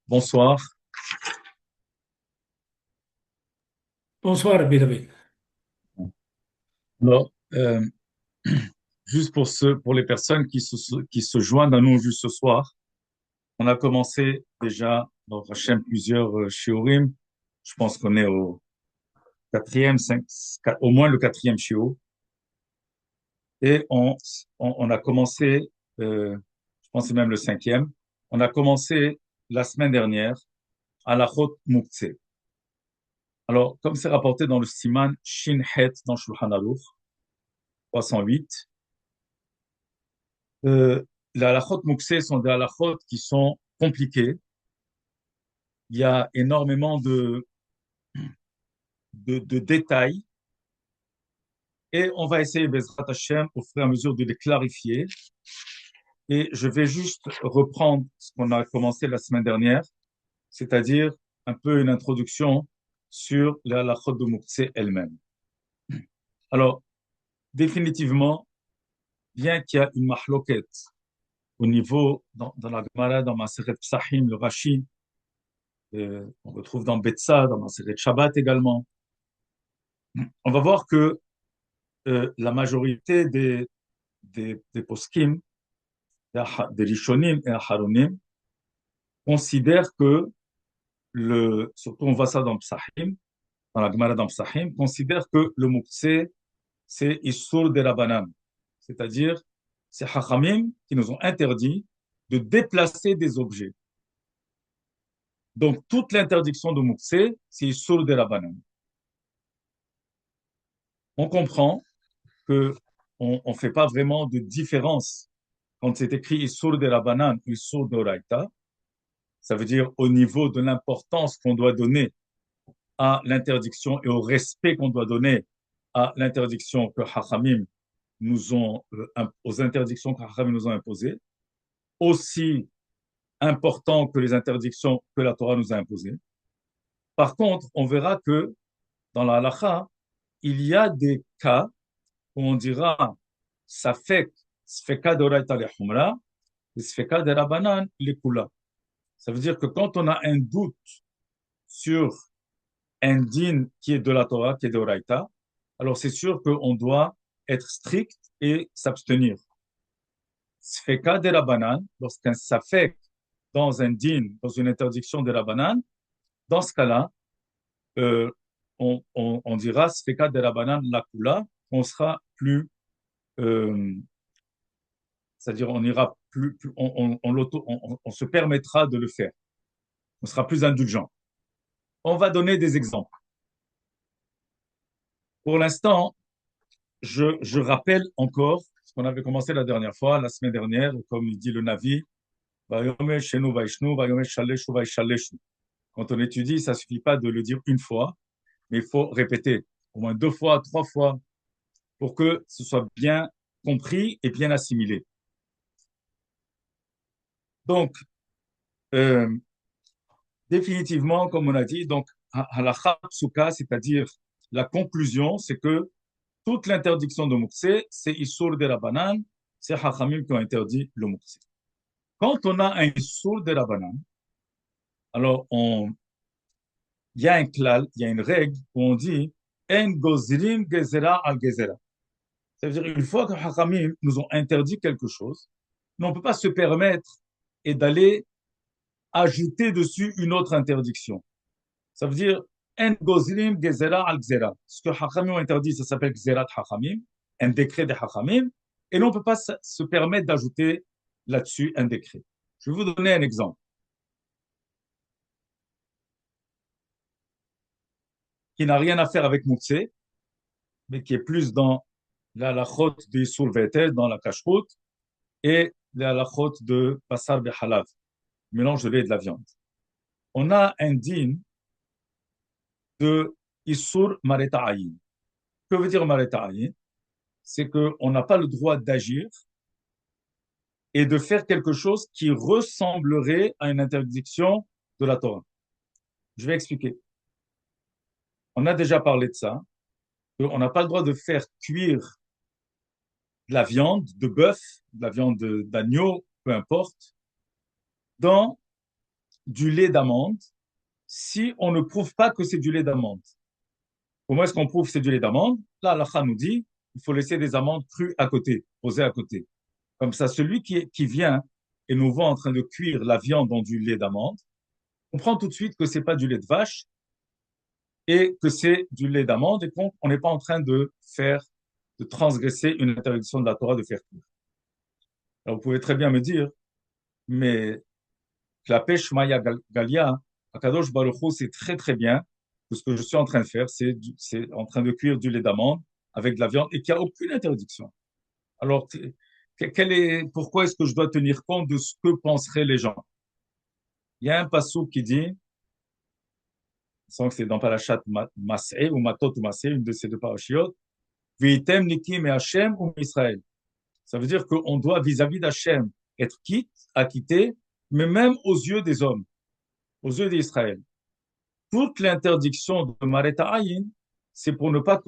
Bonsoir. Bonsoir, Rabbi David. Alors, juste pour les personnes qui se joignent à nous juste ce soir, on a commencé déjà dans Hachem plusieurs shiurim. Je pense qu'on est au quatrième, au moins le quatrième shiur. Et on a commencé, je pense que c'est même le cinquième. On a commencé la semaine dernière à la Chot Muktzeh. Alors, comme c'est rapporté dans le Siman Shin Het dans Shulchan Aruch 308, les halachot mouksé sont des halachot qui sont compliquées. Il y a énormément de détails et on va essayer, Bezrat Hashem, au fur et à mesure de les clarifier. Et je vais juste reprendre ce qu'on a commencé la semaine dernière, c'est-à-dire un peu une introduction sur les halachot de mouksé elles-mêmes. Alors, définitivement, bien qu'il y a une mahloket au niveau, dans la Gemara, dans Maseret Psachim, le Rashi, on retrouve dans Betsa, dans Maseret Shabbat également, on va voir que la majorité des poskim, des rishonim et acharonim, considèrent que surtout on voit ça dans Psahim, dans la Gemara dans Psahim, considèrent que le muktzeh, c'est Issur de Rabbanan. C'est-à-dire, c'est Hachamim qui nous ont interdit de déplacer des objets. Donc, toute l'interdiction de muktzeh, c'est Issur de Rabbanan. On comprend que on ne fait pas vraiment de différence quand c'est écrit Issur de Rabbanan ou Issur d'Oraita. Ça veut dire au niveau de l'importance qu'on doit donner à l'interdiction et au respect qu'on doit donner à l'interdiction que Hachamim nous ont, aux interdictions que Hachamim nous ont imposées, aussi important que les interdictions que la Torah nous a imposées. Par contre, on verra que dans la halacha, il y a des cas où on dira safek, sfeka d'oraita le humra, et sfeka de rabanan le kula. Ça veut dire que quand on a un doute sur un din qui est de la Torah, qui est de Oraïta, alors c'est sûr qu'on doit être strict et s'abstenir. Sfeka de la banane, lorsqu'un safek dans un din, dans une interdiction de la banane, dans ce cas-là, on dira sfeka de la banane la kula, on sera plus, euh, c'est-à-dire on ira plus on se permettra de le faire. On sera plus indulgent. On va donner des exemples. Pour l'instant, je rappelle encore ce qu'on avait commencé la dernière fois, la semaine dernière, comme il dit le Navi, quand on étudie, ça ne suffit pas de le dire une fois, mais il faut répéter au moins deux fois, trois fois, pour que ce soit bien compris et bien assimilé. Donc, euh, définitivement, comme on a dit, donc, halakha psuka, c'est-à-dire la conclusion, c'est que toute l'interdiction de Mouksé, c'est Issur de la banane, c'est Hachamim qui ont interdit le Mouksé. Quand on a un Issur de la banane, alors il y a un klal, il y a une règle où on dit En gozrim gezera al gezera. Ça veut dire une fois que Hachamim nous ont interdit quelque chose, on ne peut pas se permettre et d'aller ajouter dessus une autre interdiction. Ça veut dire En gozrim gezera al gezera. Ce que Hachamim ont interdit, ça s'appelle gezerat Hachamim, un décret de Hachamim, et on ne peut pas se permettre d'ajouter là-dessus un décret. Je vais vous donner un exemple qui n'a rien à faire avec Moutsé, mais qui est plus dans la halachot de Issour Vetel, dans la kashrut, et la halachot de Basar Behalav, mélange de lait et de la viande. On a un din de Issour Mareta'ayin. Que veut dire Mareta'ayin? C'est qu'on n'a pas le droit d'agir et de faire quelque chose qui ressemblerait à une interdiction de la Torah. Je vais expliquer. On a déjà parlé de ça. On n'a pas le droit de faire cuire de la viande de bœuf, de la viande d'agneau, peu importe, dans du lait d'amande si on ne prouve pas que c'est du lait d'amande. Comment est-ce qu'on prouve que c'est du lait d'amande? Là, Allah nous dit, il faut laisser des amandes crues à côté, posées à côté. Comme ça, celui qui vient et nous voit en train de cuire la viande dans du lait d'amande, comprend tout de suite que c'est pas du lait de vache et que c'est du lait d'amande et qu'on n'est pas en train de transgresser une interdiction de la Torah de faire cuire. Alors, vous pouvez très bien me dire, mais la pêche Maya Galia, Akadosh Baruch Hu, c'est très très bien que ce que je suis en train de faire, c'est en train de cuire du lait d'amande avec de la viande et qu'il n'y a aucune interdiction. Alors, pourquoi est-ce que je dois tenir compte de ce que penseraient les gens? Il y a un passage qui dit, sans que c'est dans Parashat Mas'eh ou Matot ou Mas'eh, une de ces deux parashiot, Veitem Nikim et Hashem ou Israël. Ça veut dire qu'on doit vis-à-vis d'Hachem être acquitté, mais même aux yeux des hommes, aux yeux d'Israël. Toute l'interdiction de Mareta Ayin, c'est pour ne pas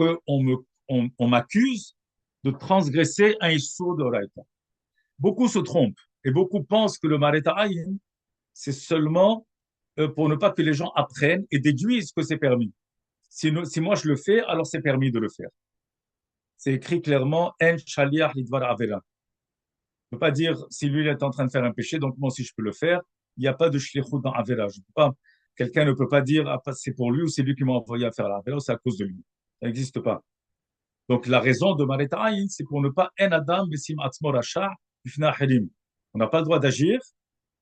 on m'accuse de transgresser un issur de Oraita. Beaucoup se trompent et beaucoup pensent que le Mareta Ayin, c'est seulement pour ne pas que les gens apprennent et déduisent que c'est permis. Si moi je le fais, alors c'est permis de le faire. C'est écrit clairement, En shaliach lidvar avera. Je ne peux pas dire, si lui il est en train de faire un péché, donc moi aussi je peux le faire. Il n'y a pas de shlichut dans avera. Quelqu'un ne peut pas dire, ah, c'est pour lui ou c'est lui qui m'a envoyé à faire la avera ou c'est à cause de lui. Ça n'existe pas. Donc la raison de Mareta Ayin, c'est pour ne pas en adam besim atzmo rasha ifna harim. On n'a pas le droit d'agir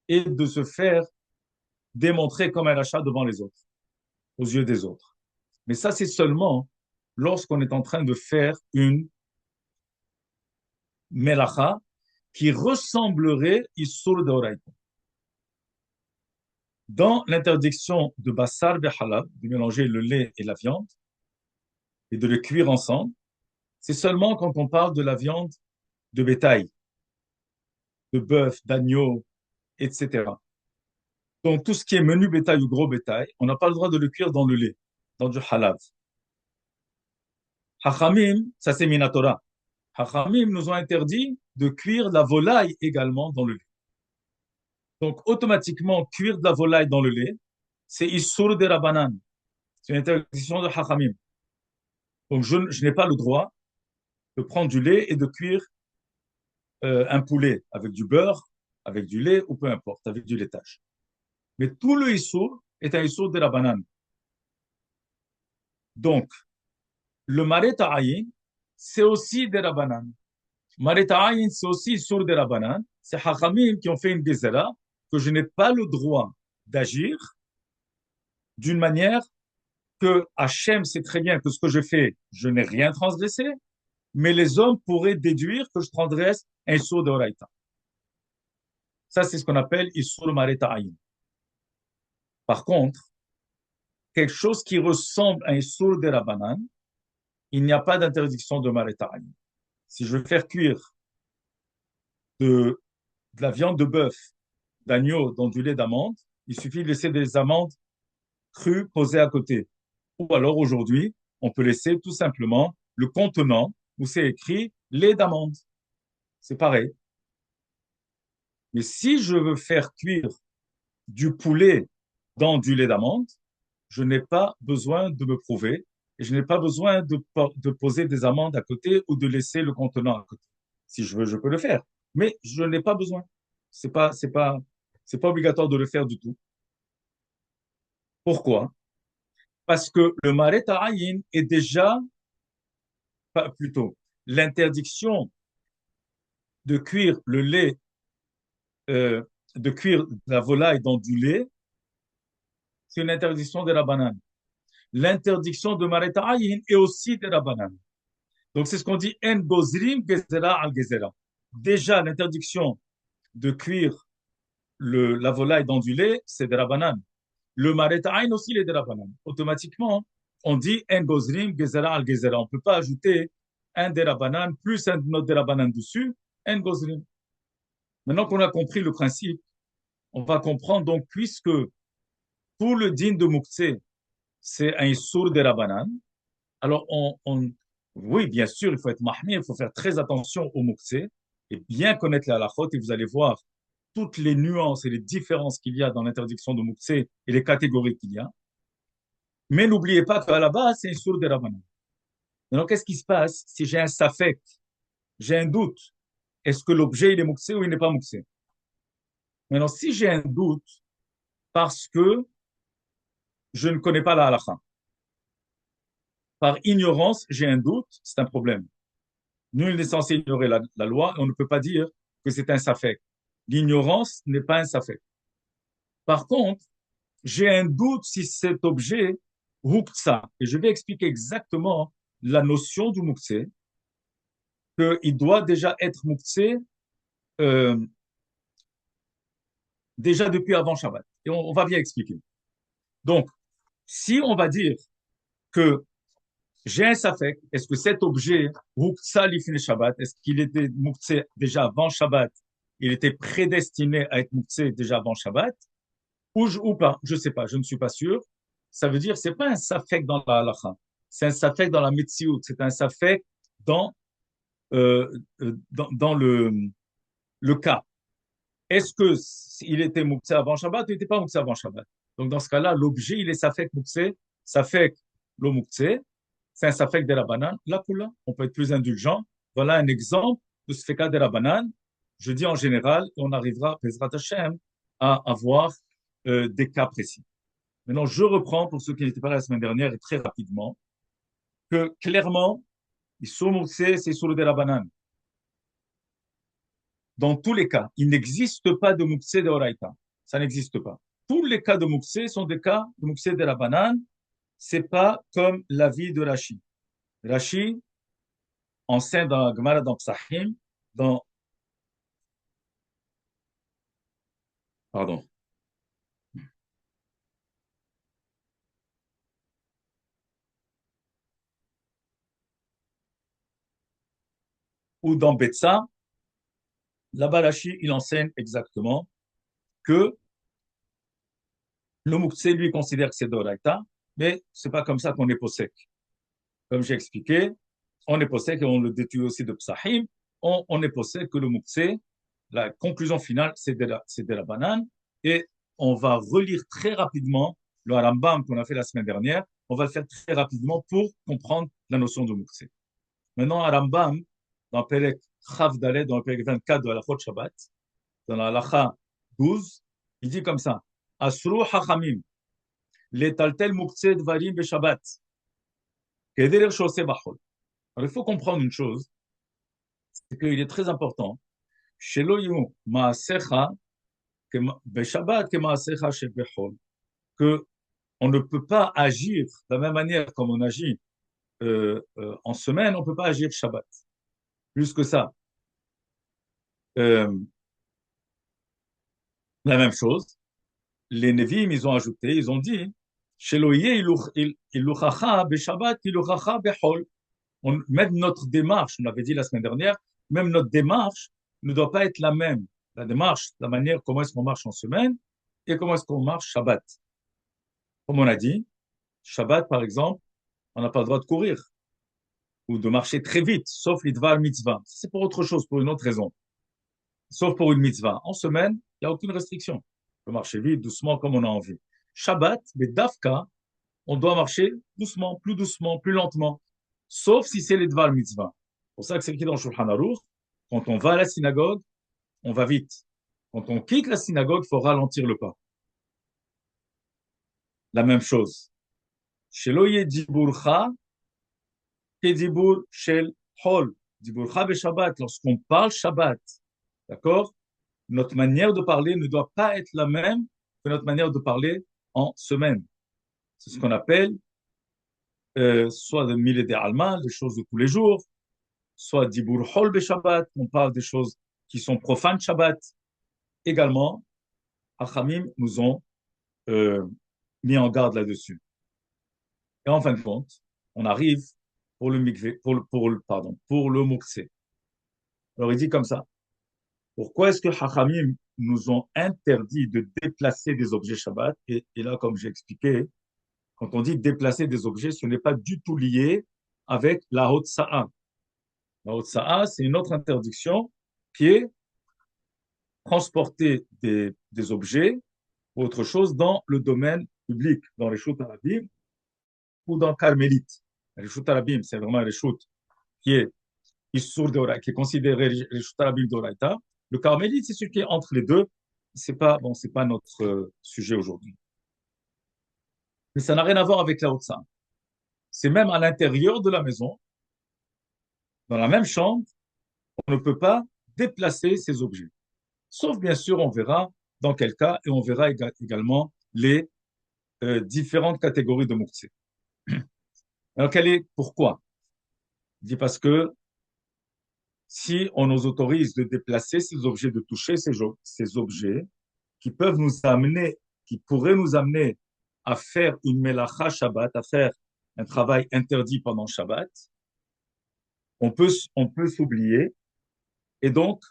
et de se faire démontrer comme un rachat devant les autres, aux yeux des autres. Mais ça, c'est seulement lorsqu'on est en train de faire une melacha qui ressemblerait Issur de Horaïta. Dans l'interdiction de Bassar Behalab, de mélanger le lait et la viande, et de les cuire ensemble, c'est seulement quand on parle de la viande de bétail, de bœuf, d'agneau, etc. Donc tout ce qui est menu bétail ou gros bétail, on n'a pas le droit de le cuire dans le lait, dans du halab. Hachamim, ça c'est Minatora. Hachamim nous ont interdit de cuire la volaille également dans le lait. Donc, automatiquement, cuire de la volaille dans le lait, c'est Issur de Rabbanan. C'est une interdiction de Hachamim. Donc, je n'ai pas le droit de prendre du lait et de cuire un poulet avec du beurre, avec du lait ou peu importe, avec du laitage. Mais tout le Issur est un Issur de Rabbanan. Donc, le Maret Ayin, c'est aussi des Rabbanan. Maret Ayin, c'est aussi Issur de Rabbanan. C'est Hachamim qui ont fait une gezerah que je n'ai pas le droit d'agir d'une manière que Hachem sait très bien que ce que je fais, je n'ai rien transgressé, mais les hommes pourraient déduire que je transgresse un issur de Horaïta. Ça, c'est ce qu'on appelle issur mareta ayin. Par contre, quelque chose qui ressemble à un issur de Rabbanan, il n'y a pas d'interdiction de mareta ayin. Si je veux faire cuire de, de la viande de bœuf, d'agneau dans du lait d'amande, il suffit de laisser des amandes crues posées à côté. Ou alors aujourd'hui, on peut laisser tout simplement le contenant où c'est écrit lait d'amande. C'est pareil. Mais si je veux faire cuire du poulet dans du lait d'amande, je n'ai pas besoin de me prouver et je n'ai pas besoin de poser des amandes à côté ou de laisser le contenant à côté. Si je veux, je peux le faire. Mais je n'ai pas besoin. C'est pas obligatoire de le faire du tout. Pourquoi? Parce que le maret ayin est déjà, pas, plutôt, l'interdiction de cuire le lait, de cuire la volaille dans du lait, c'est une interdiction de la banane. L'interdiction de maret ayin est aussi de la banane. Donc c'est ce qu'on dit en gozrim gezera al gezera. Déjà l'interdiction de cuire la volaille dans du lait, c'est de la banane. Le maret ayin aussi il est de la banane. Automatiquement, on dit en gozrim gezera al gezera. On ne peut pas ajouter un de la banane plus un autre de la banane dessus, en gozrim. Maintenant qu'on a compris le principe, on va comprendre donc puisque pour le din de Mouktsé, c'est un sourd de la banane, alors oui, bien sûr, il faut être mahmir, il faut faire très attention au Mouktsé et bien connaître la halachot et vous allez voir toutes les nuances et les différences qu'il y a dans l'interdiction de Moukse et les catégories qu'il y a. Mais n'oubliez pas qu'à la base, c'est une sourde de Rabbanan. Donc, qu'est-ce qui se passe si j'ai un safek, j'ai un doute? Est-ce que l'objet, il est Moukse ou il n'est pas Moukse? Maintenant, si j'ai un doute parce que je ne connais pas la halakha, par ignorance, j'ai un doute, c'est un problème. Nul n'est censé ignorer la loi et on ne peut pas dire que c'est un safek. L'ignorance n'est pas un safek. Par contre, j'ai un doute si cet objet Huksa, et je vais expliquer exactement la notion du Mukse, qu'il doit déjà être Mukse euh, déjà depuis avant Shabbat. Et on va bien expliquer. Donc, si on va dire que j'ai un safek, est-ce que cet objet, Huksa l'ifne Shabbat, est-ce qu'il était Mukse déjà avant Shabbat? Il était prédestiné à être Mukse déjà avant Shabbat? Ou pas? Je ne sais pas, je ne suis pas sûr. Ça veut dire, c'est pas un safek dans la halakha. C'est un safek dans la metsiout. C'est un safek dans, dans le cas. Est-ce que il était Mukse avant Shabbat ou il n'était pas Mukse avant Shabbat? Donc, dans ce cas-là, l'objet, il est safek Mukse, safek lo Mukse. C'est un safek de la banane. La kula, on peut être plus indulgent. Voilà un exemple de ce fait de la banane. Je dis en général, et on arrivera, Bezrat Hashem, à avoir des cas précis. Maintenant, je reprends pour ceux qui n'étaient pas là la semaine dernière et très rapidement, que clairement, c'est sur le de la banane. Dans tous les cas, il n'existe pas de Mukse de Oraita. Ça n'existe pas. Tous les cas de Mukse sont des cas de Mukse de la banane. C'est pas comme la vie de Rashi. Rashi enseigne dans la Gemara, dans Psahim, dans, pardon, ou dans Betsa, là-bas, Rashi, il enseigne exactement que le Mukse, lui, considère que c'est d'Oraita, mais c'est pas comme ça qu'on est possèque. Comme j'ai expliqué, on est possède, et on le détruit aussi de Psahim, on est possède que le Mukse, la conclusion finale, c'est de la banane. Et on va relire très rapidement le Rambam qu'on a fait la semaine dernière. On va le faire très rapidement pour comprendre la notion de Mukse. Maintenant, Rambam, dans le Perek Chav Dalet, dans le Perek 24 de la Chot Shabbat, dans la Halacha 12, il dit comme ça: Asru Hachamim, letaltel Mukse Dvarim Beshabbat, keder shose bachol. Alors, il faut comprendre une chose, c'est qu'il est très important. Shelo yu maasecha beshabbat ke maasecha shebechol. Que on ne peut pas agir de la même manière comme on agit en semaine, on ne peut pas agir Shabbat. Plus que ça. Euh, la même chose, les Nevi'im, ils ont ajouté, ils ont dit, Shelo yeh iluchacha beshabbat iluchacha bechol. Même notre démarche, on l'avait dit la semaine dernière, même notre démarche ne doit pas être la même. La démarche, la manière comment est-ce qu'on marche en semaine et comment est-ce qu'on marche Shabbat. Comme on a dit, Shabbat, par exemple, on n'a pas le droit de courir ou de marcher très vite, sauf l'idvar mitzvah. C'est pour autre chose, pour une autre raison. Sauf pour une mitzvah. En semaine, il n'y a aucune restriction. On peut marcher vite, doucement, comme on a envie. Shabbat, mais dafka, on doit marcher doucement, plus lentement. Sauf si c'est l'idvar mitzvah. C'est pour ça que c'est écrit dans Shulchan Aruch, quand on va à la synagogue, on va vite. Quand on quitte la synagogue, il faut ralentir le pas. La même chose. Sheloye diburcha, kedibur shel hol. Diburcha be Shabbat. Lorsqu'on parle Shabbat, d'accord? Notre manière de parler ne doit pas être la même que notre manière de parler en semaine. C'est ce qu'on appelle soit de mille et des alma, les choses de tous les jours, soit dibur hol be Shabbat, on parle des choses qui sont profanes Shabbat. Également, Hachamim nous ont mis en garde là-dessus. Et en fin de compte, on arrive pour le mikvé, pour le mukse. Alors il dit comme ça: pourquoi est-ce que Hachamim nous ont interdit de déplacer des objets Shabbat? Et là, comme j'ai expliqué, quand on dit déplacer des objets, ce n'est pas du tout lié avec la Hotsa'a. La Hotsa'a, c'est une autre interdiction qui est transporter des objets ou autre chose dans le domaine public, dans les Reshut Arabim ou dans Carmélite. Les Reshut Arabim, c'est vraiment les Reshut qui est Issour d'Oraïta, qui est considéré Reshut Arabim d'Oraïta. Le Carmélite, c'est celui qui est entre les deux. C'est pas notre sujet aujourd'hui. Mais ça n'a rien à voir avec la haute. C'est même à l'intérieur de la maison, dans la même chambre, on ne peut pas déplacer ces objets. Sauf, bien sûr, on verra dans quel cas, et on verra également les différentes catégories de Mouktsé. Alors, pourquoi? Je dis parce que si on nous autorise de déplacer ces objets, de toucher ces objets, qui peuvent nous amener, qui pourraient nous amener à faire une melacha Shabbat, à faire un travail interdit pendant Shabbat, on peut s'oublier et donc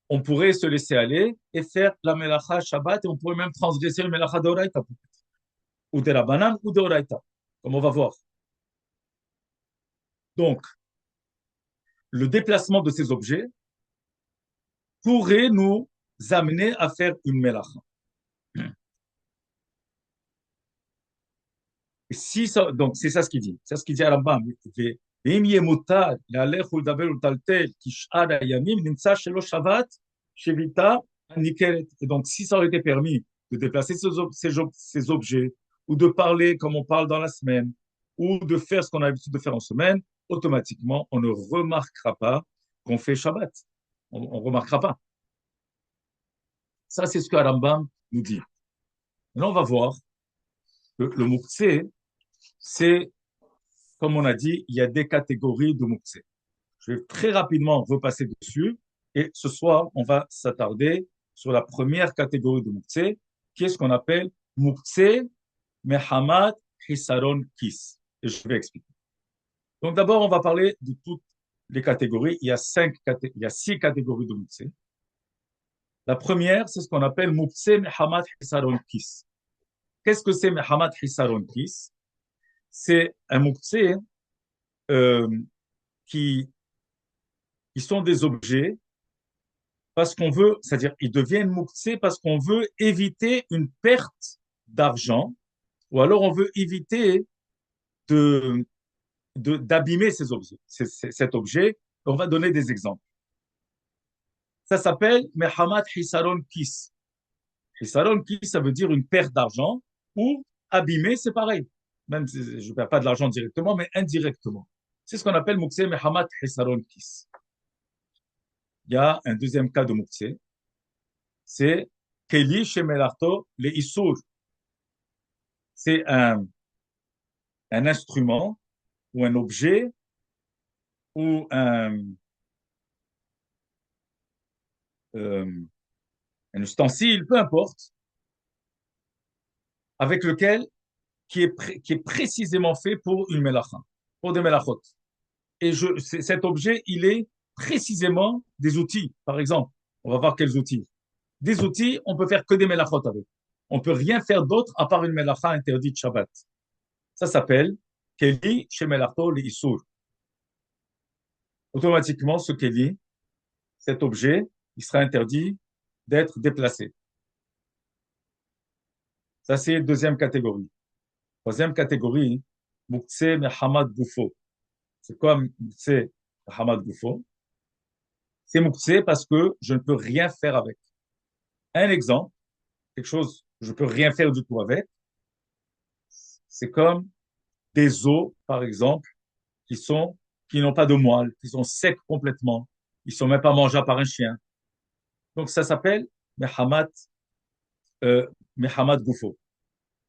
on pourrait se laisser aller et faire la melacha Shabbat et on pourrait même transgresser le melacha d'Oraïta, ou de la banane ou d'Oraïta, comme on va voir. Donc, le déplacement de ces objets pourrait nous amener à faire une melacha. Et si ça, donc, c'est ça ce qu'il dit. C'est ce qu'il dit à Rambam. ואם יהיה מותר להלך ולדבר ולטלטל כשאר הימים, נמצא שלא שבת שביתה הניכרת. Et donc, si ça aurait été permis de déplacer ces objets, ou de parler comme on parle dans la semaine, ou de faire ce qu'on a l'habitude de faire en semaine, automatiquement, on ne remarquera pas qu'on fait Shabbat. On ne remarquera pas. Ça, c'est ce que Rambam nous dit. Maintenant, on va voir que le Mouktsé, c'est, comme on a dit, il y a des catégories de Mouktsé. Je vais très rapidement repasser dessus. Et ce soir, on va s'attarder sur la première catégorie de Mouktsé, qui est ce qu'on appelle Mouktsé Mehamad Hisaron Kis. Et je vais expliquer. Donc d'abord, on va parler de toutes les catégories. Il y a 6 catégories de Mouktsé. La première, c'est ce qu'on appelle Mouktsé Mehamad Hisaron Kis. Qu'est-ce que c'est Mehamad Hisaron Kis? C'est un Mouktsé qui sont des objets parce qu'on veut, c'est-à-dire ils deviennent mouktsé parce qu'on veut éviter une perte d'argent ou alors on veut éviter d'abîmer ces objets, cet objet. On va donner des exemples. Ça s'appelle Mehamad Hisaron Kis. Hisaron Kis, ça veut dire une perte d'argent ou abîmer, c'est pareil. Même si je ne perds pas de l'argent directement, mais indirectement. C'est ce qu'on appelle mouktsé Mehamad Hisaron Kis. Il y a un deuxième cas de mouktsé, c'est Keli Shemelarto le Issour. C'est un instrument ou un objet ou euh, un ustensile, peu importe, avec lequel, qui est précisément fait pour une melacha, pour des melachot. Et cet objet, il est précisément des outils, par exemple. On va voir quels outils. Des outils, on peut faire que des melachot avec. On peut rien faire d'autre à part une melacha interdite Shabbat. Ça s'appelle Keli Shemelarto le Issour. Automatiquement, ce Keli, cet objet, il sera interdit d'être déplacé. Ça, c'est deuxième catégorie. Troisième catégorie, Mouktsé Mehamad Goufo. C'est quoi Mouktsé Mehamad Goufo? C'est Mouktsé parce que je ne peux rien faire avec. Un exemple, quelque chose que je ne peux rien faire du tout avec, c'est comme des os, par exemple, qui n'ont pas de moelle, qui sont secs complètement. Ils sont même pas mangeables par un chien. Donc, ça s'appelle Mehamad Goufo.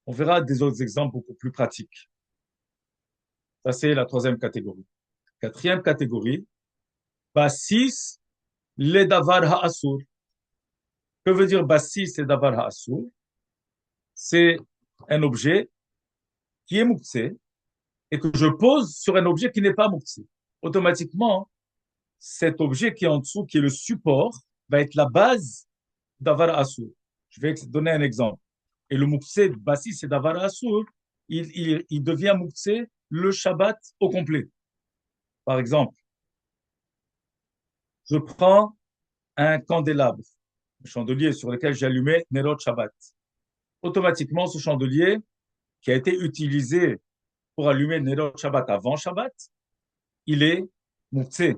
On verra des autres exemples beaucoup plus pratiques. Ça, c'est la troisième catégorie. Quatrième catégorie, Bassis le davar ha'asur. Que veut dire Bassis le davar ha'asur? C'est un objet qui est mouktsé et que je pose sur un objet qui n'est pas mouktsé. Automatiquement, cet objet qui est en dessous, qui est le support, va être la base davar ha'asur. Je vais donner un exemple. Et le mouktsé, Bassis et davar ha'asur, il devient mouktsé le Shabbat au complet. Par exemple, je prends un candélabre le chandelier sur lequel j'allumais Nerot Shabbat. Automatiquement, ce chandelier qui a été utilisé pour allumer Nerot Shabbat avant Shabbat, il est mouktsé,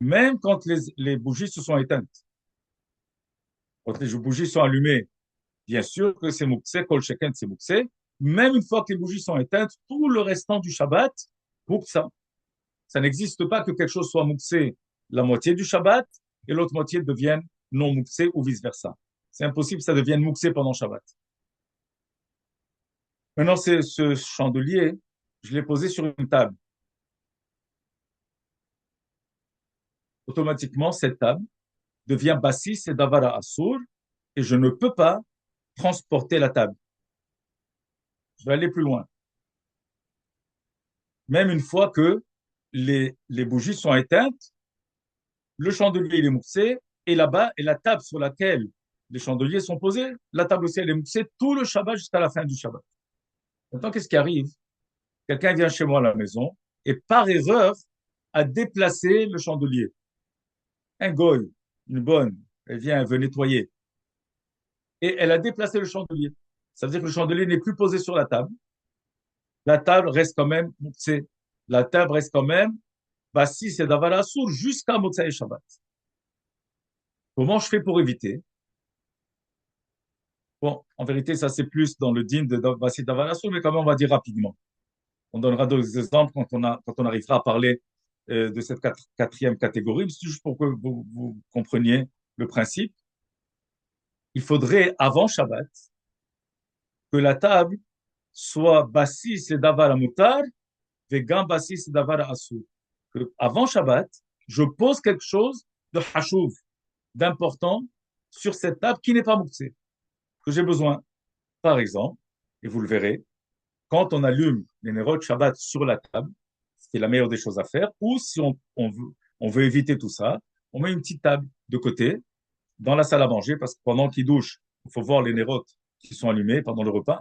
même quand les bougies se sont éteintes. Quand les bougies sont allumées, bien sûr que c'est mouktsé, kol sheken c'est mouktsé, même une fois que les bougies sont éteintes, tout le restant du Shabbat, mouksa. Ça n'existe pas que quelque chose soit mouxé la moitié du Shabbat et l'autre moitié devienne non mouxé ou vice-versa. C'est impossible que ça devienne mouxé pendant Shabbat. Maintenant, ce chandelier, je l'ai posé sur une table. Automatiquement, cette table devient bassis et davara assour et je ne peux pas transporter la table. Je vais aller plus loin. Même une fois que les bougies sont éteintes, le chandelier il est mouxé et là-bas, et la table sur laquelle les chandeliers sont posés, la table aussi elle est mouxée tout le Shabbat jusqu'à la fin du Shabbat. Maintenant, qu'est-ce qui arrive? Quelqu'un vient chez moi à la maison et par erreur a déplacé le chandelier. Un goy, une bonne, elle vient, elle veut nettoyer. Et elle a déplacé le chandelier. Ça veut dire que le chandelier n'est plus posé sur la table. La table reste quand même mouxée. La table reste quand même bassis et davar sourd jusqu'à Motsai Shabbat. Comment je fais pour éviter? Bon, en vérité, ça c'est plus dans le din de Bassi Davalasso, mais quand même, on va dire rapidement. On donnera d'autres exemples quand on arrivera à parler de cette quatrième catégorie, c'est juste pour que vous compreniez le principe. Il faudrait, avant Shabbat, que la table soit Bassi et Davar Mutar, Vegan Bassi et Davar Asou. Avant Shabbat, je pose quelque chose de Hashuv, d'important, sur cette table qui n'est pas mouxée, que j'ai besoin. Par exemple, et vous le verrez, quand on allume les Nerot Shabbat sur la table, c'est la meilleure des choses à faire, ou si on veut éviter tout ça, on met une petite table de côté dans la salle à manger, parce que pendant qu'il douche, il faut voir les Nerot qui sont allumés pendant le repas.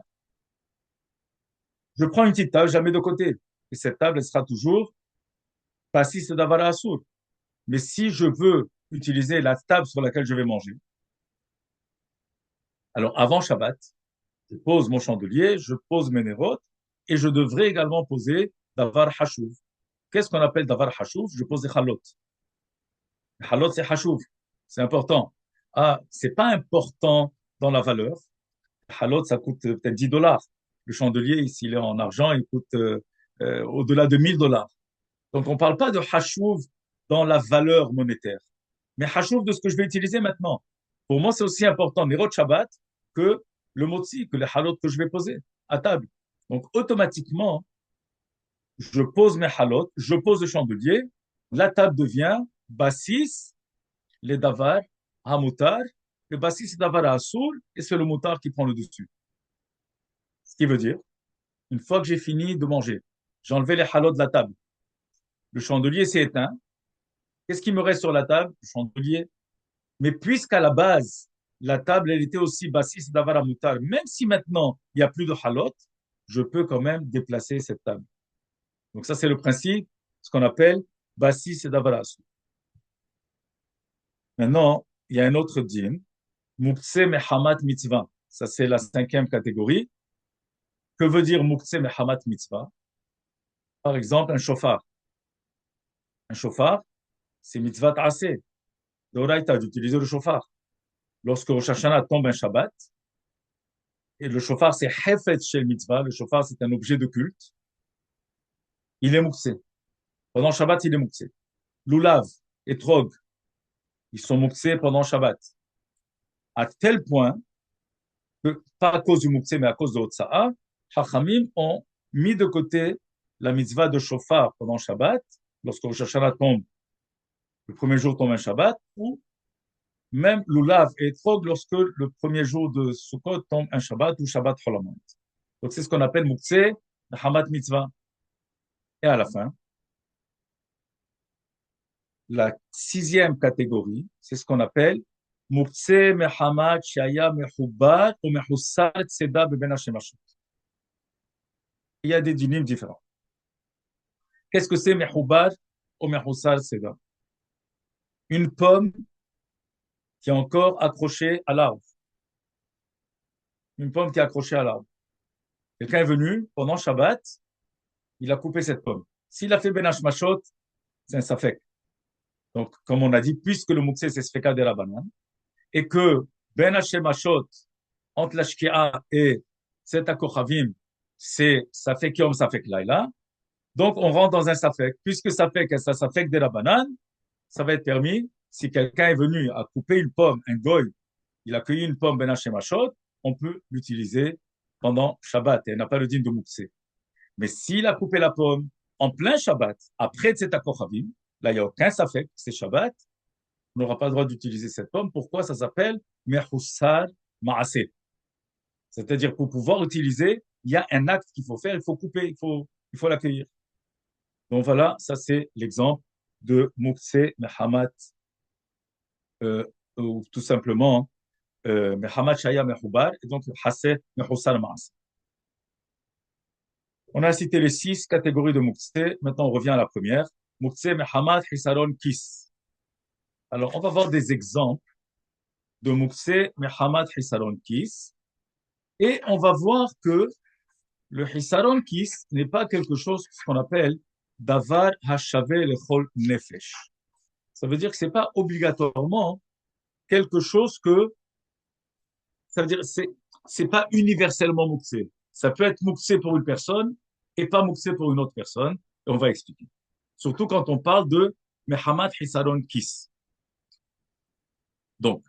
Je prends une petite table, je la mets de côté. Et cette table, elle sera toujours passis davara assour. Mais si je veux utiliser la table sur laquelle je vais manger, alors avant Shabbat, je pose mon chandelier, je pose mes Nerot, et je devrais également poser davar hashuv. Qu'est-ce qu'on appelle davar hashuv? Je pose des halot. Les halot, c'est hashuv. C'est important. Ah, c'est pas important dans la valeur. Les halot, ça coûte peut-être 10 dollars. Le chandelier, s'il est en argent, il coûte au-delà de 1000 dollars. Donc, on parle pas de hashuv dans la valeur monétaire, mais hashuv de ce que je vais utiliser maintenant. Pour moi, c'est aussi important, Nerot Shabbat, que le motzi, que les halot que je vais poser à table. Donc, automatiquement, je pose mes halot, je pose le chandelier, la table devient bassis, les davar, hamoutar, le bassis, davar, assour, et c'est le moutard qui prend le dessus. Ce qui veut dire, une fois que j'ai fini de manger, j'ai enlevé les halot de la table, le chandelier s'est éteint, qu'est-ce qui me reste sur la table? Le chandelier. Mais puisqu'à la base, la table, elle était aussi bassis, davar, hamoutar, même si maintenant, il n'y a plus de halot, je peux quand même déplacer cette table. Donc ça, c'est le principe, ce qu'on appelle bassis et davaras. Maintenant, il y a un autre din, mukse mehamat mitzvah. Ça, c'est la cinquième catégorie. Que veut dire mukse mehamat mitzvah? Par exemple, un chauffard. Un chauffard, c'est mitzvah ta'aseh. D'oraita, d'utiliser le chauffard. Lorsque Rosh Hashanah tombe un Shabbat, et le chauffard, c'est hefet shel mitzvah. Le chauffard, c'est un objet de culte. Il est mukse. Pendant Shabbat, il est mukse. Lulav et trog, ils sont mukse pendant Shabbat. À tel point que, pas à cause du Moukse, mais à cause de Otsa'a, Hachamim ont mis de côté la mitzvah de chauffard pendant Shabbat, lorsque Rosh Hashanah tombe, le premier jour tombe un Shabbat, ou même Lulav et Etrog lorsque le premier jour de Sukkot tombe un Shabbat ou Shabbat Cholamot. Donc c'est ce qu'on appelle Moukse, le Hamat Mitzvah. Et à la fin, la sixième catégorie, c'est ce qu'on appelle Moukse Mehamat Shaya Mehubat ou Mehussar Tseda Beben Hashem Hashut. Il y a des dynimes différents. Qu'est-ce que c'est Mehubat ou Mehussar Tseda? Une pomme qui est encore accrochée à l'arbre. Une pomme qui est accrochée à l'arbre. Quelqu'un est venu pendant Shabbat, il a coupé cette pomme. S'il a fait Ben Hashmashot, c'est un safek. Donc, comme on a dit, puisque le mukse c'est sfeka de la banane, et que Ben Hashmashot, entre la shkia et cet akochavim, c'est safek yom, safek laila. Donc, on rentre dans un safek. Puisque safek est un safek de la banane, ça va être permis. Si quelqu'un est venu à couper une pomme, un goy, il a cueilli une pomme Ben Hashmashot, on peut l'utiliser pendant Shabbat et elle n'a pas le din de mukse. Mais s'il a coupé la pomme en plein Shabbat, après Tzeta Kochavim, là, il n'y a aucun safek, c'est Shabbat, on n'aura pas le droit d'utiliser cette pomme. Pourquoi ça s'appelle Mehussar Maaseh? C'est-à-dire, pour pouvoir utiliser, il y a un acte qu'il faut faire, il faut couper, il faut l'accueillir. Donc voilà, ça c'est l'exemple de Mukse Mehamat, ou tout simplement Mehamat Shaya Mehubar, et donc Haseh Mehussar Maaseh. On a cité les 6 catégories de Mukse. Maintenant, on revient à la première. Mukse Mehamat Hisaron Kis. Alors, on va voir des exemples de Mukse Mehamat Hisaron Kis. Et on va voir que le Hisaron Kis n'est pas quelque chose qu'on appelle Davar Hashave Lechol Nefesh. Ça veut dire que c'est pas obligatoirement quelque chose que, ça veut dire, c'est pas universellement Mukse. Ça peut être Mukse pour une personne et pas Mukse pour une autre personne. Et on va expliquer. Surtout quand on parle de Mehamat Hisaron Kis. Donc,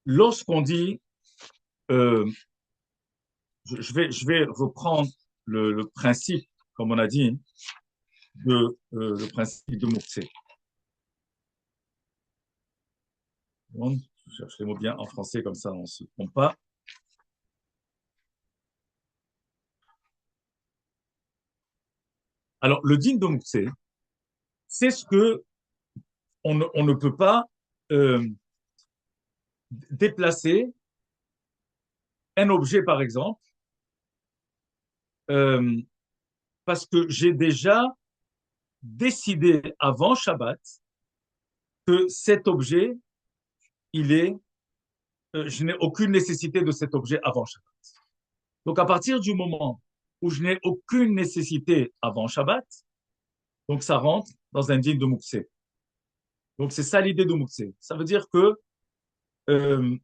lorsqu'on dit, euh, je vais reprendre le principe, comme on a dit, le principe de Mukse. Je cherche les mots bien en français, comme ça on ne se trompe pas. Alors, le din de Mukse, c'est ce que on ne peut pas euh, déplacer un objet, par exemple, euh, parce que j'ai déjà décidé avant Shabbat que cet objet, je n'ai aucune nécessité de cet objet avant Shabbat. Donc, à partir du moment où je n'ai aucune nécessité avant Shabbat, donc ça rentre dans un din de Mukse. Donc, c'est ça l'idée de Mukse. Ça veut dire euh,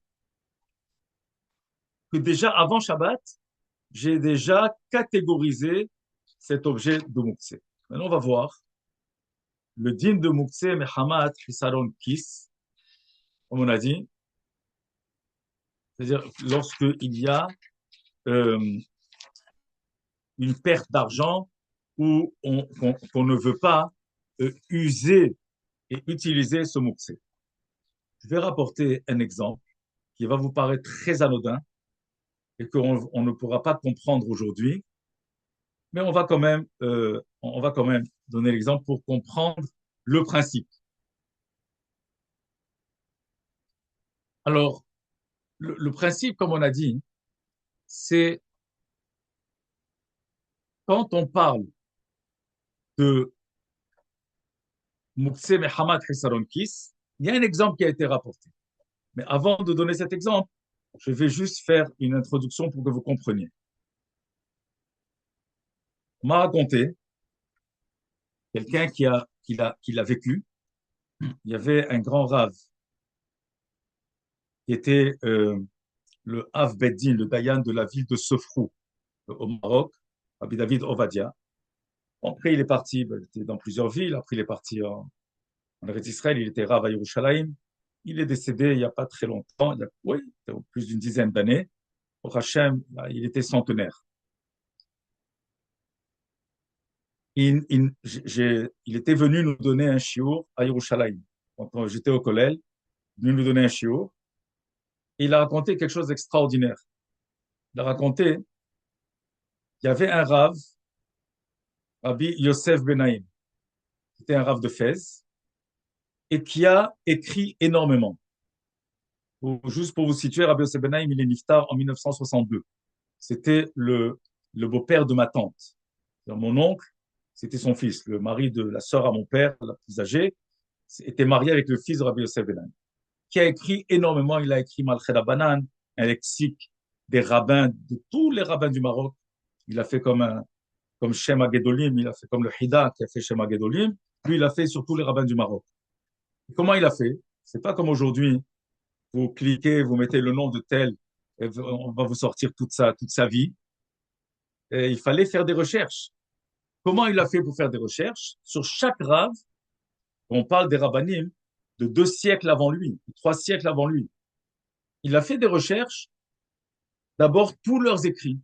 que déjà avant Shabbat, j'ai déjà catégorisé cet objet de Mukse. Maintenant, on va voir le din de Mukse Mehamat Hisaron Kis, comme on a dit, c'est-à-dire lorsqu'il y a euh, une perte d'argent ou qu'on ne veut pas user et utiliser ce mukse. Je vais rapporter un exemple qui va vous paraître très anodin et qu'on ne pourra pas comprendre aujourd'hui, mais on va quand même donner l'exemple pour comprendre le principe. Alors, le principe, comme on a dit, c'est quand on parle de Mukse Mehamat Hisaron Kis, il y a un exemple qui a été rapporté. Mais avant de donner cet exemple, je vais juste faire une introduction pour que vous compreniez. On m'a raconté quelqu'un qui l'a vécu. Il y avait un grand rave qui était le Hav Beddin, le Dayan de la ville de Sofrou, au Maroc, Rabbi David Ovadia. Après, il est parti, il était dans plusieurs villes. Après, il est parti en Eretz Israël. Il était rave à Yerushalayim. Il est décédé il n'y a pas très longtemps, oui, plus d'une dizaine d'années. Au Hachem, il était centenaire. Il était venu nous donner un shiur à Yerushalayim. Quand j'étais au collège, venu nous donner un shiur. Et il a raconté quelque chose d'extraordinaire. Il a raconté qu'il y avait un rave, Rabbi Yosef Benaïm, qui était un rave de Fès, et qui a écrit énormément. Juste pour vous situer, Rabbi Yosef Benaïm, il est niftar en 1962. C'était le beau-père de ma tante. Mon oncle, c'était son fils, le mari de la sœur à mon père, la plus âgée. était marié avec le fils de Rabbi Yosef ben Ami, qui a écrit énormément. Il a écrit Malchet Banan, un lexique des rabbins, de tous les rabbins du Maroc. Il a fait comme Shem Gedolim, il a fait comme le Hida qui a fait Shem Gedolim. Lui, il a fait sur tous les rabbins du Maroc. Et comment il a fait? C'est pas comme aujourd'hui. Vous cliquez, vous mettez le nom de tel, et on va vous sortir toute sa vie. Et il fallait faire des recherches. Comment il a fait pour faire des recherches? Sur chaque rave, on parle des rabbanim de 2 siècles avant lui, 3 siècles avant lui. Il a fait des recherches, d'abord tous leurs écrits.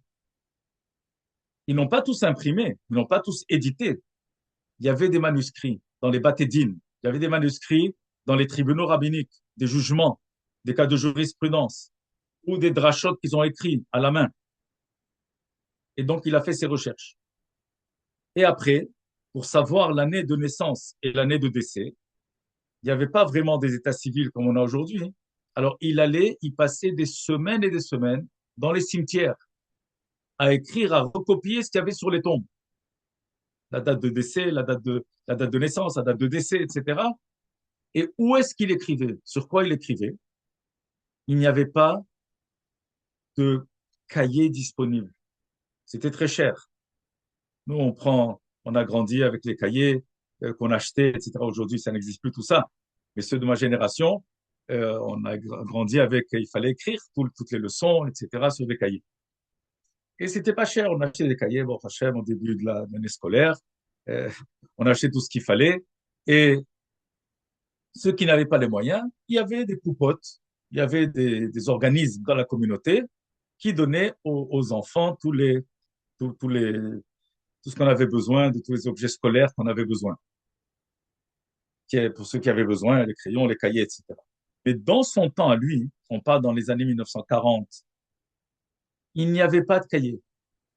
Ils n'ont pas tous imprimé, ils n'ont pas tous édité. Il y avait des manuscrits dans les Batédines, il y avait des manuscrits dans les tribunaux rabbiniques, des jugements, des cas de jurisprudence, ou des drachotes qu'ils ont écrits à la main. Et donc, il a fait ses recherches. Et après, pour savoir l'année de naissance et l'année de décès, il n'y avait pas vraiment des états civils comme on a aujourd'hui. Alors, il passait des semaines et des semaines dans les cimetières à écrire, à recopier ce qu'il y avait sur les tombes. La date de décès, la date de naissance, la date de décès, etc. Et où est-ce qu'il écrivait? Sur quoi il écrivait? Il n'y avait pas de cahier disponible. C'était très cher. Nous, on a grandi avec les cahiers qu'on achetait, etc. Aujourd'hui, ça n'existe plus tout ça. Mais ceux de ma génération, on a grandi avec, il fallait écrire toutes les leçons, etc. sur des cahiers. Et c'était pas cher. On achetait des cahiers, bon, cher au début de l'année scolaire. Euh, on achetait tout ce qu'il fallait. Et ceux qui n'avaient pas les moyens, il y avait des poupotes, il y avait des organismes dans la communauté qui donnaient aux enfants tous les, tout ce qu'on avait besoin, de tous les objets scolaires qu'on avait besoin. Pour ceux qui avaient besoin, les crayons, les cahiers, etc. Mais dans son temps à lui, on parle dans les années 1940, il n'y avait pas de cahiers.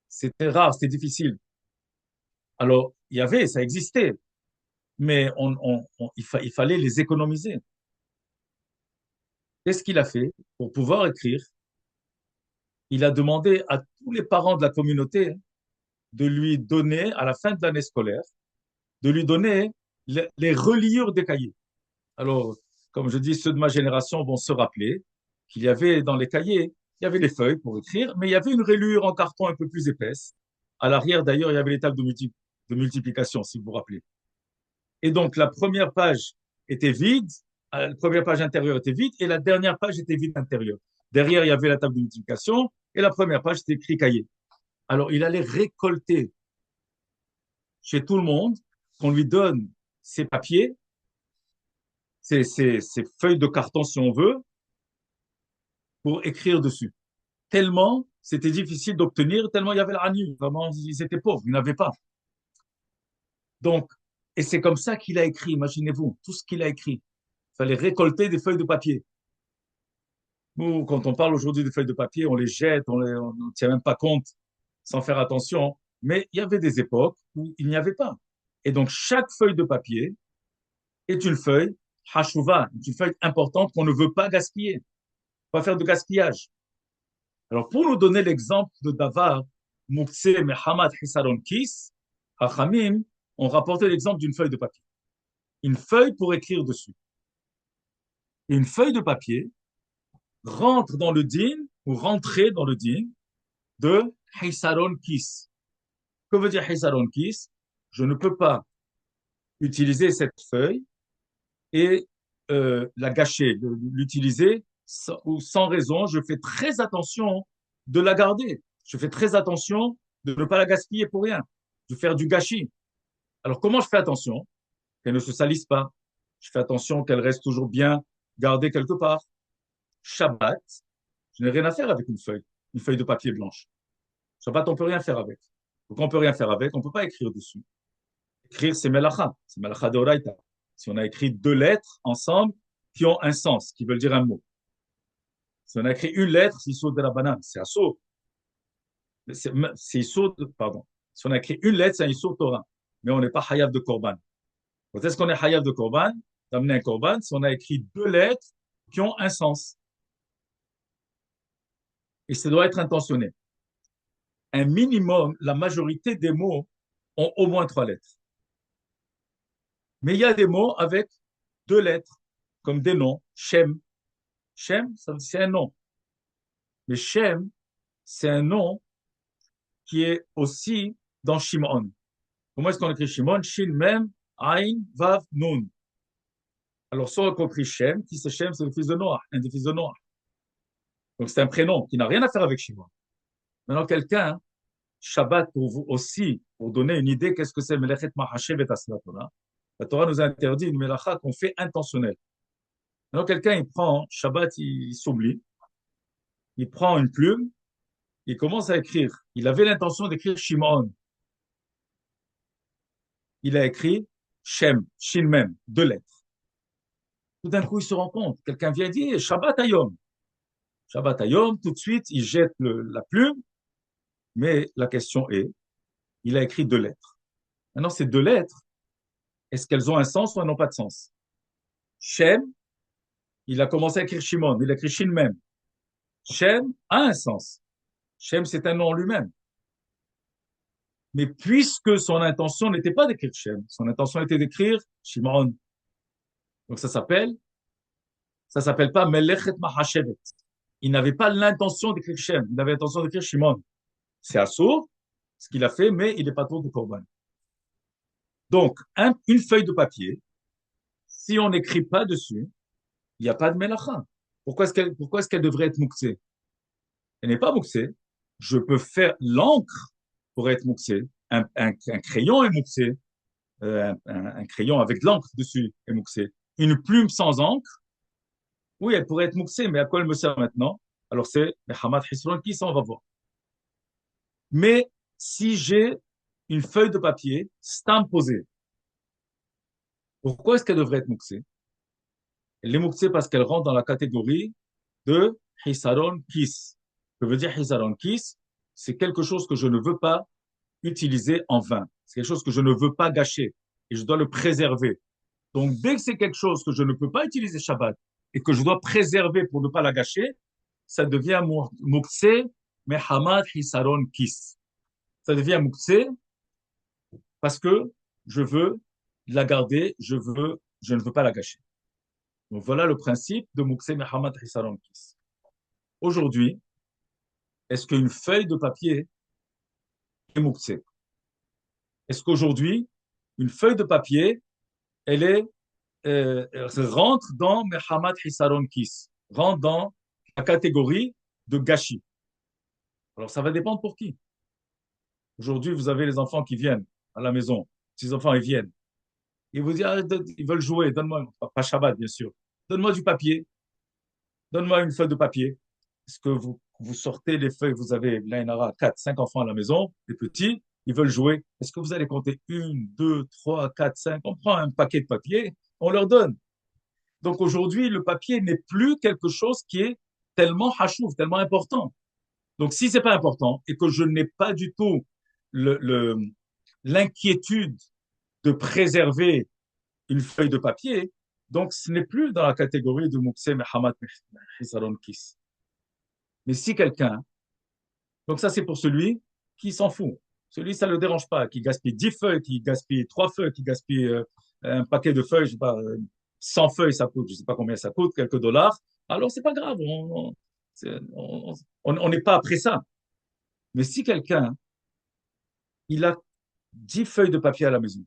C'était rare, c'était difficile. Alors, ça existait, mais il fallait les économiser. Qu'est-ce qu'il a fait pour pouvoir écrire? Il a demandé à tous les parents de la communauté de lui donner, à la fin de l'année scolaire, de lui donner les reliures des cahiers. Alors, comme je dis, ceux de ma génération vont se rappeler qu'il y avait dans les cahiers, il y avait les feuilles pour écrire, mais il y avait une reliure en carton un peu plus épaisse. À l'arrière, d'ailleurs, il y avait les tables de multiplication, si vous vous rappelez. Et donc, la première page était vide, la première page intérieure était vide, et la dernière page était vide intérieure. Derrière, il y avait la table de multiplication, et la première page, c'était écrit cahier. Alors, il allait récolter chez tout le monde qu'on lui donne ses papiers, ses feuilles de carton, si on veut, pour écrire dessus. Tellement c'était difficile d'obtenir, tellement il y avait la ranu. Vraiment, ils étaient pauvres, ils n'avaient pas. Donc, et c'est comme ça qu'il a écrit, imaginez-vous, tout ce qu'il a écrit. Il fallait récolter des feuilles de papier. Nous, quand on parle aujourd'hui de feuilles de papier, on les jette, on ne tient même pas compte sans faire attention. Mais il y avait des époques où il n'y avait pas. Et donc, chaque feuille de papier est une feuille hashuva, une feuille importante qu'on ne veut pas gaspiller, pas faire de gaspillage. Alors, pour nous donner l'exemple de Davar, Moukse Mehamad Hisaron Kis, Hachamim ont rapporté l'exemple d'une feuille de papier. Une feuille pour écrire dessus. Une feuille de papier rentre dans le din ou rentrer dans le din de Hisaron Kis. Que veut dire Hisaron Kis? Je ne peux pas utiliser cette feuille et la gâcher, l'utiliser sans raison. Je fais très attention de la garder. Je fais très attention de ne pas la gaspiller pour rien, de faire du gâchis. Alors, comment je fais attention? Qu'elle ne se salisse pas. Je fais attention qu'elle reste toujours bien gardée quelque part. Shabbat, je n'ai rien à faire avec une feuille de papier blanche. Shabbat, on ne peut rien faire avec. Donc, on ne peut rien faire avec, on ne peut pas écrire dessus. Écrire, c'est melacha de si on a écrit 2 lettres ensemble qui ont un sens, qui veulent dire un mot. Si on a écrit une lettre, c'est Issoud de la banane, c'est Assoud. C'est Issoud, pardon. Si on a écrit une lettre, c'est un Issoud Torah. Mais on n'est pas Hayav de Korban. Quand est-ce qu'on est Hayav de Korban? D'amener un Korban, si on a écrit 2 lettres qui ont un sens. Et ça doit être intentionné. Un minimum, la majorité des mots ont au moins 3 lettres. Mais il y a des mots avec deux lettres, comme des noms. Shem. Shem, c'est un nom. Mais Shem, c'est un nom qui est aussi dans Shimon. Comment est-ce qu'on écrit Shimon? Shin, Mem, Ain, Vav, Nun. Alors, soit on compris Shem, qui c'est Shem, c'est le fils de Noah, un des fils de Noah. Donc, c'est un prénom qui n'a rien à faire avec Shimon. Maintenant, quelqu'un, Shabbat pour vous aussi, pour donner une idée, qu'est-ce que c'est Melechet Mahashev et Asla Torah. La Torah nous a interdit une melacha qu'on fait intentionnelle. Maintenant, quelqu'un, il prend Shabbat, il s'oublie, il prend une plume, il commence à écrire. Il avait l'intention d'écrire Shimon. Il a écrit Shem, Shin Mem, deux lettres. Tout d'un coup, il se rend compte. Quelqu'un vient dire Shabbat Ayom. Shabbat Ayom, tout de suite, il jette la plume, mais la question est, il a écrit deux lettres. Maintenant, ces deux lettres, est-ce qu'elles ont un sens ou elles n'ont pas de sens? Shem, il a commencé à écrire Shimon, il a écrit Shin Mem. Shem a un sens. Shem, c'est un nom en lui-même. Mais puisque son intention n'était pas d'écrire Shem, son intention était d'écrire Shimon. Donc ça s'appelle pas Melechet Mahashevet. Il n'avait pas l'intention d'écrire Shem, il avait l'intention d'écrire Shimon. C'est assourd, ce qu'il a fait, mais il n'est pas trop de Korban. Donc, une feuille de papier, si on n'écrit pas dessus, il n'y a pas de melacha. Pourquoi est-ce qu'elle devrait être mouxée? Elle n'est pas mouxée. Je peux faire l'encre pour être mouxée. Un crayon est mouxé. Un crayon avec de l'encre dessus est mouxé. Une plume sans encre, oui, elle pourrait être mouxée, mais à quoi elle me sert maintenant? Alors c'est le Hamad Hisron qui s'en va voir. Mais si j'ai une feuille de papier stamposée, pourquoi est-ce qu'elle devrait être mouxée? Elle est mouxée parce qu'elle rentre dans la catégorie de Hisaron Kis. Que veut dire Hisaron Kis? C'est quelque chose que je ne veux pas utiliser en vain. C'est quelque chose que je ne veux pas gâcher et je dois le préserver. Donc, dès que c'est quelque chose que je ne peux pas utiliser Shabbat et que je dois préserver pour ne pas la gâcher, ça devient Mukse Mehamad Hisaron Kis. Ça devient Mukse parce que je veux la garder, je ne veux pas la gâcher. Donc, voilà le principe de Mukse Mehamad Hisaron Kis. Aujourd'hui, est-ce qu'une feuille de papier est Mukse? Est-ce qu'aujourd'hui, une feuille de papier, elle rentre dans Mehamad Hisaron Kis, rentre dans la catégorie de gâchis. Alors, ça va dépendre pour qui. Aujourd'hui, vous avez les enfants qui viennent à la maison. Ces enfants, ils viennent. Ils vous disent, ah, ils veulent jouer, donne-moi, pas Shabbat, bien sûr. Donne-moi du papier. Donne-moi une feuille de papier. Est-ce que vous sortez les feuilles, vous avez, là, il y en aura 4, 5 enfants à la maison, les petits, ils veulent jouer. Est-ce que vous allez compter une, deux, trois, quatre, cinq? On prend un paquet de papier, on leur donne. Donc aujourd'hui, le papier n'est plus quelque chose qui est tellement hachouf, tellement important. Donc si c'est pas important et que je n'ai pas du tout l'inquiétude de préserver une feuille de papier, donc ce n'est plus dans la catégorie de Mukse Mehamad Hisaron Kis. Mais si quelqu'un, donc ça c'est pour celui qui s'en fout, celui ça ne le dérange pas, qui gaspille 10 feuilles, qui gaspille 3 feuilles, qui gaspille un paquet de feuilles, je sais pas, 100 feuilles, ça coûte, je sais pas combien ça coûte, quelques dollars, alors c'est pas grave, on n'est pas après ça. Mais si quelqu'un, il a 10 feuilles de papier à la maison,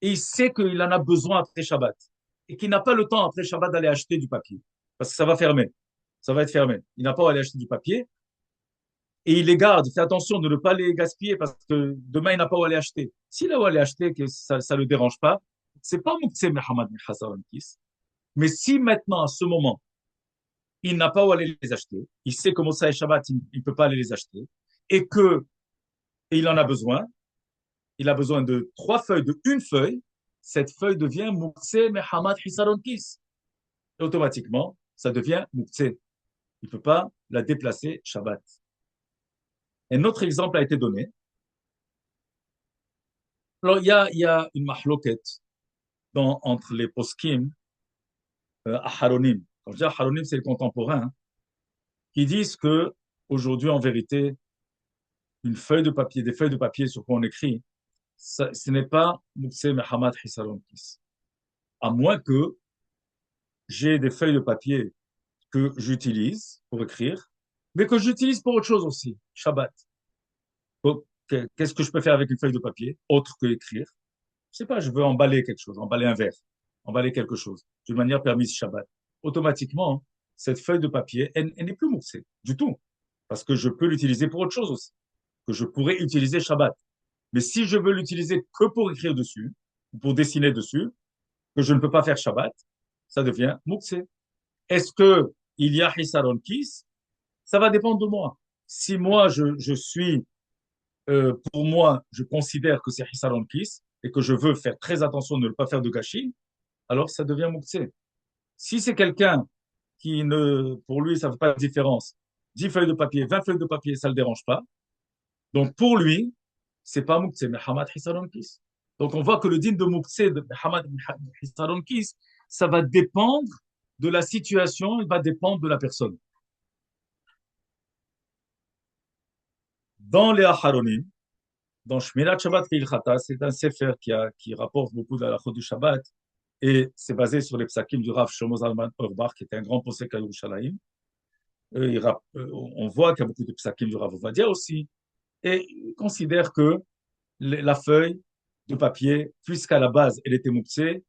et il sait qu'il en a besoin après Shabbat, et qu'il n'a pas le temps après Shabbat d'aller acheter du papier, parce que ça va fermer, ça va être fermé. Il n'a pas à aller acheter du papier, et il les garde. Il fait attention de ne pas les gaspiller, parce que demain, il n'a pas où aller acheter. S'il a où aller acheter, que ça ne le dérange pas, c'est pas Moukse Mohamed Hassan Kis. Mais si maintenant, à ce moment, il n'a pas où aller les acheter, il sait que Moussa et Shabbat, il ne peut pas aller les acheter, et il en a besoin, il a besoin de 3 feuilles, de une feuille, cette feuille devient Moukse Mehamad Hisaron Kis. Et automatiquement, ça devient Moukse. Il ne peut pas la déplacer Shabbat. Un autre exemple a été donné. Alors, il y a une mahloket entre les poskim aharonim. Quand je dis aharonim, c'est les contemporains, hein, qui disent que aujourd'hui, en vérité, une feuille de papier, des feuilles de papier sur quoi on écrit, ce n'est pas Moukse Mehamad Hisaron Kis. À moins que j'ai des feuilles de papier que j'utilise pour écrire, mais que j'utilise pour autre chose aussi, Shabbat. Donc, qu'est-ce que je peux faire avec une feuille de papier, autre que écrire? Je sais pas, je veux emballer quelque chose, emballer un verre, emballer quelque chose, d'une manière permise Shabbat. Automatiquement, cette feuille de papier, elle n'est plus moussée du tout, parce que je peux l'utiliser pour autre chose aussi, que je pourrais utiliser Shabbat. Mais si je veux l'utiliser que pour écrire dessus, ou pour dessiner dessus, que je ne peux pas faire Shabbat, ça devient moussé. Est-ce que il y a Hisaron Kis? Ça va dépendre de moi. Si moi, je suis, pour moi, je considère que c'est Hisaron Kis et que je veux faire très attention de ne pas faire de gâchis, alors ça devient Mouktsé. Si c'est quelqu'un qui ne, pour lui, ça ne fait pas de différence, 10 feuilles de papier, 20 feuilles de papier, ça ne le dérange pas. Donc pour lui, c'est pas Mouktsé, mais Hamad Hisaron Kis. Donc on voit que le din de Mouktsé, de Hamad Hisaron Kis, ça va dépendre de la situation, il va dépendre de la personne. Dans les Aharonim, dans Shmirat Shabbat Keilchata, c'est un sefer qui rapporte beaucoup de la du Shabbat et c'est basé sur les psakim du Rav Shlomo Zalman Auerbach, qui était un grand possédé à Yerushalayim. On voit qu'il y a beaucoup de psakim du Rav Ovadia aussi, et il considère que la feuille de papier, puisqu'à la base elle était mouxée,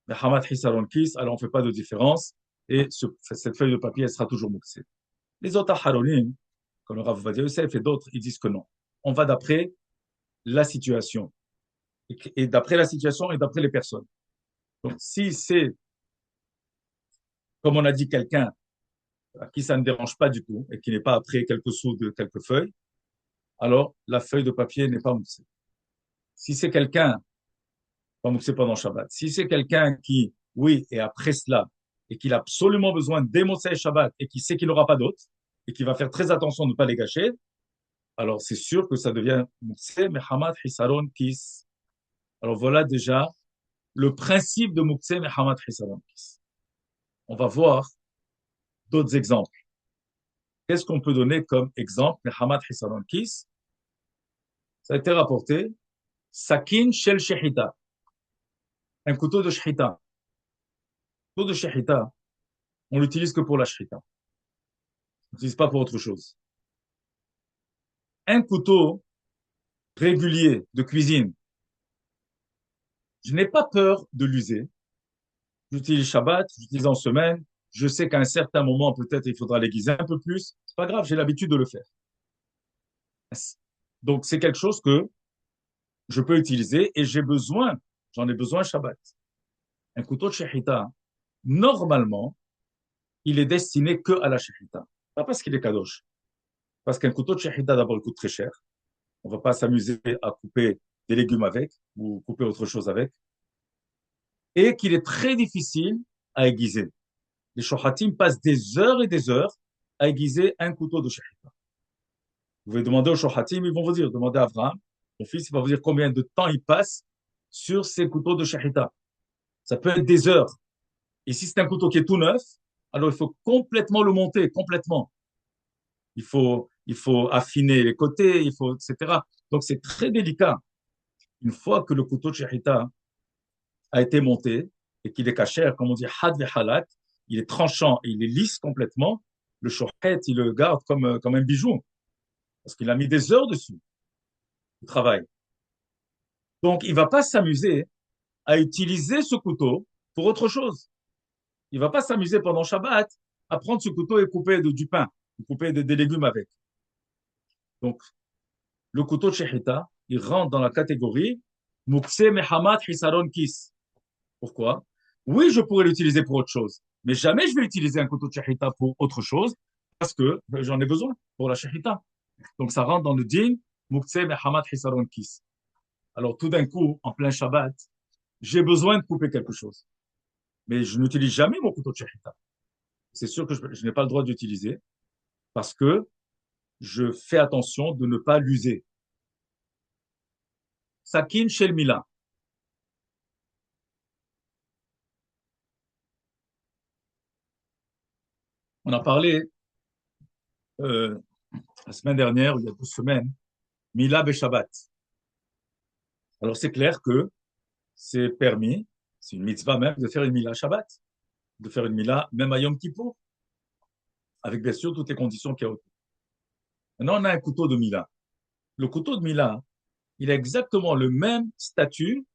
mais Hamad Hisaron Kis, alors on ne fait pas de différence, et cette feuille de papier elle sera toujours mouxée. Les autres Aharonim, comme le Rav Ovadia Yosef et d'autres, ils disent que non. On va d'après la situation. Et d'après la situation et d'après les personnes. Donc, si c'est, comme on a dit, quelqu'un à qui ça ne dérange pas du tout et qui n'est pas après quelques sous de quelques feuilles, alors la feuille de papier n'est pas moussée. Si c'est quelqu'un, pas moussé pendant Shabbat, si c'est quelqu'un qui, oui, et après cela, et qu'il a absolument besoin d'émosser Shabbat et qui sait qu'il n'aura pas d'autre, et qui va faire très attention de ne pas les gâcher, alors c'est sûr que ça devient moussé, mais Hamad Hisaron Kis. Alors voilà déjà le principe de Muktzeh et Hamad Hisaron Kis. On va voir d'autres exemples. Qu'est-ce qu'on peut donner comme exemple de Hamad Hisaron Kis? Ça a été rapporté. Sakin Shel Shehita. Un couteau de Shehita. Un couteau de Shehita, on l'utilise que pour la Shehita. On l'utilise pas pour autre chose. Un couteau régulier de cuisine, je n'ai pas peur de l'user. J'utilise Shabbat, j'utilise en semaine. Je sais qu'à un certain moment, peut-être, il faudra l'aiguiser un peu plus. C'est pas grave, j'ai l'habitude de le faire. Donc, c'est quelque chose que je peux utiliser et j'en ai besoin Shabbat. Un couteau de shechita, normalement, il est destiné que à la shechita. Pas parce qu'il est kadosh. Parce qu'un couteau de shechita, d'abord, il coûte très cher. On va pas s'amuser à couper des légumes avec ou couper autre chose avec. Et qu'il est très difficile à aiguiser. Les shohatim passent des heures et des heures à aiguiser un couteau de shechita. Vous pouvez demander aux shohatim, ils vont vous dire, demandez à Abraham, mon fils, il va vous dire combien de temps il passe sur ces couteaux de shechita. Ça peut être des heures. Et si c'est un couteau qui est tout neuf, alors il faut complètement le monter, complètement. Il faut affiner les côtés, etc. Donc c'est très délicat. Une fois que le couteau de shechita a été monté et qu'il est caché, comme on dit, had halak, il est tranchant et il est lisse complètement, le shochet, il le garde comme un bijou. Parce qu'il a mis des heures dessus, de travail. Donc il va pas s'amuser à utiliser ce couteau pour autre chose. Il va pas s'amuser pendant Shabbat à prendre ce couteau et couper du pain, couper des légumes avec. Donc, le couteau de shechita, il rentre dans la catégorie Mukse Mehamad Hisaron Kis. Pourquoi? Oui, je pourrais l'utiliser pour autre chose, mais jamais je vais utiliser un couteau de shechita pour autre chose parce que j'en ai besoin pour la shechita. Donc, ça rentre dans le din Mukse Mehamad Hisaron Kis. Alors, tout d'un coup, en plein Shabbat, j'ai besoin de couper quelque chose, mais je n'utilise jamais mon couteau de shechita. C'est sûr que je n'ai pas le droit d'utiliser parce que je fais attention de ne pas l'user. Sakin Shel Mila. On a parlé euh, la semaine dernière, il y a 2 semaines, Mila Shabbat. Alors c'est clair que c'est permis, c'est une mitzvah même, de faire une Mila Shabbat. de faire une mila, même à Yom Kippour, avec bien sûr toutes les conditions qu'il y a autour. Maintenant, on a un couteau de mila. Le couteau de mila, il a exactement le même statut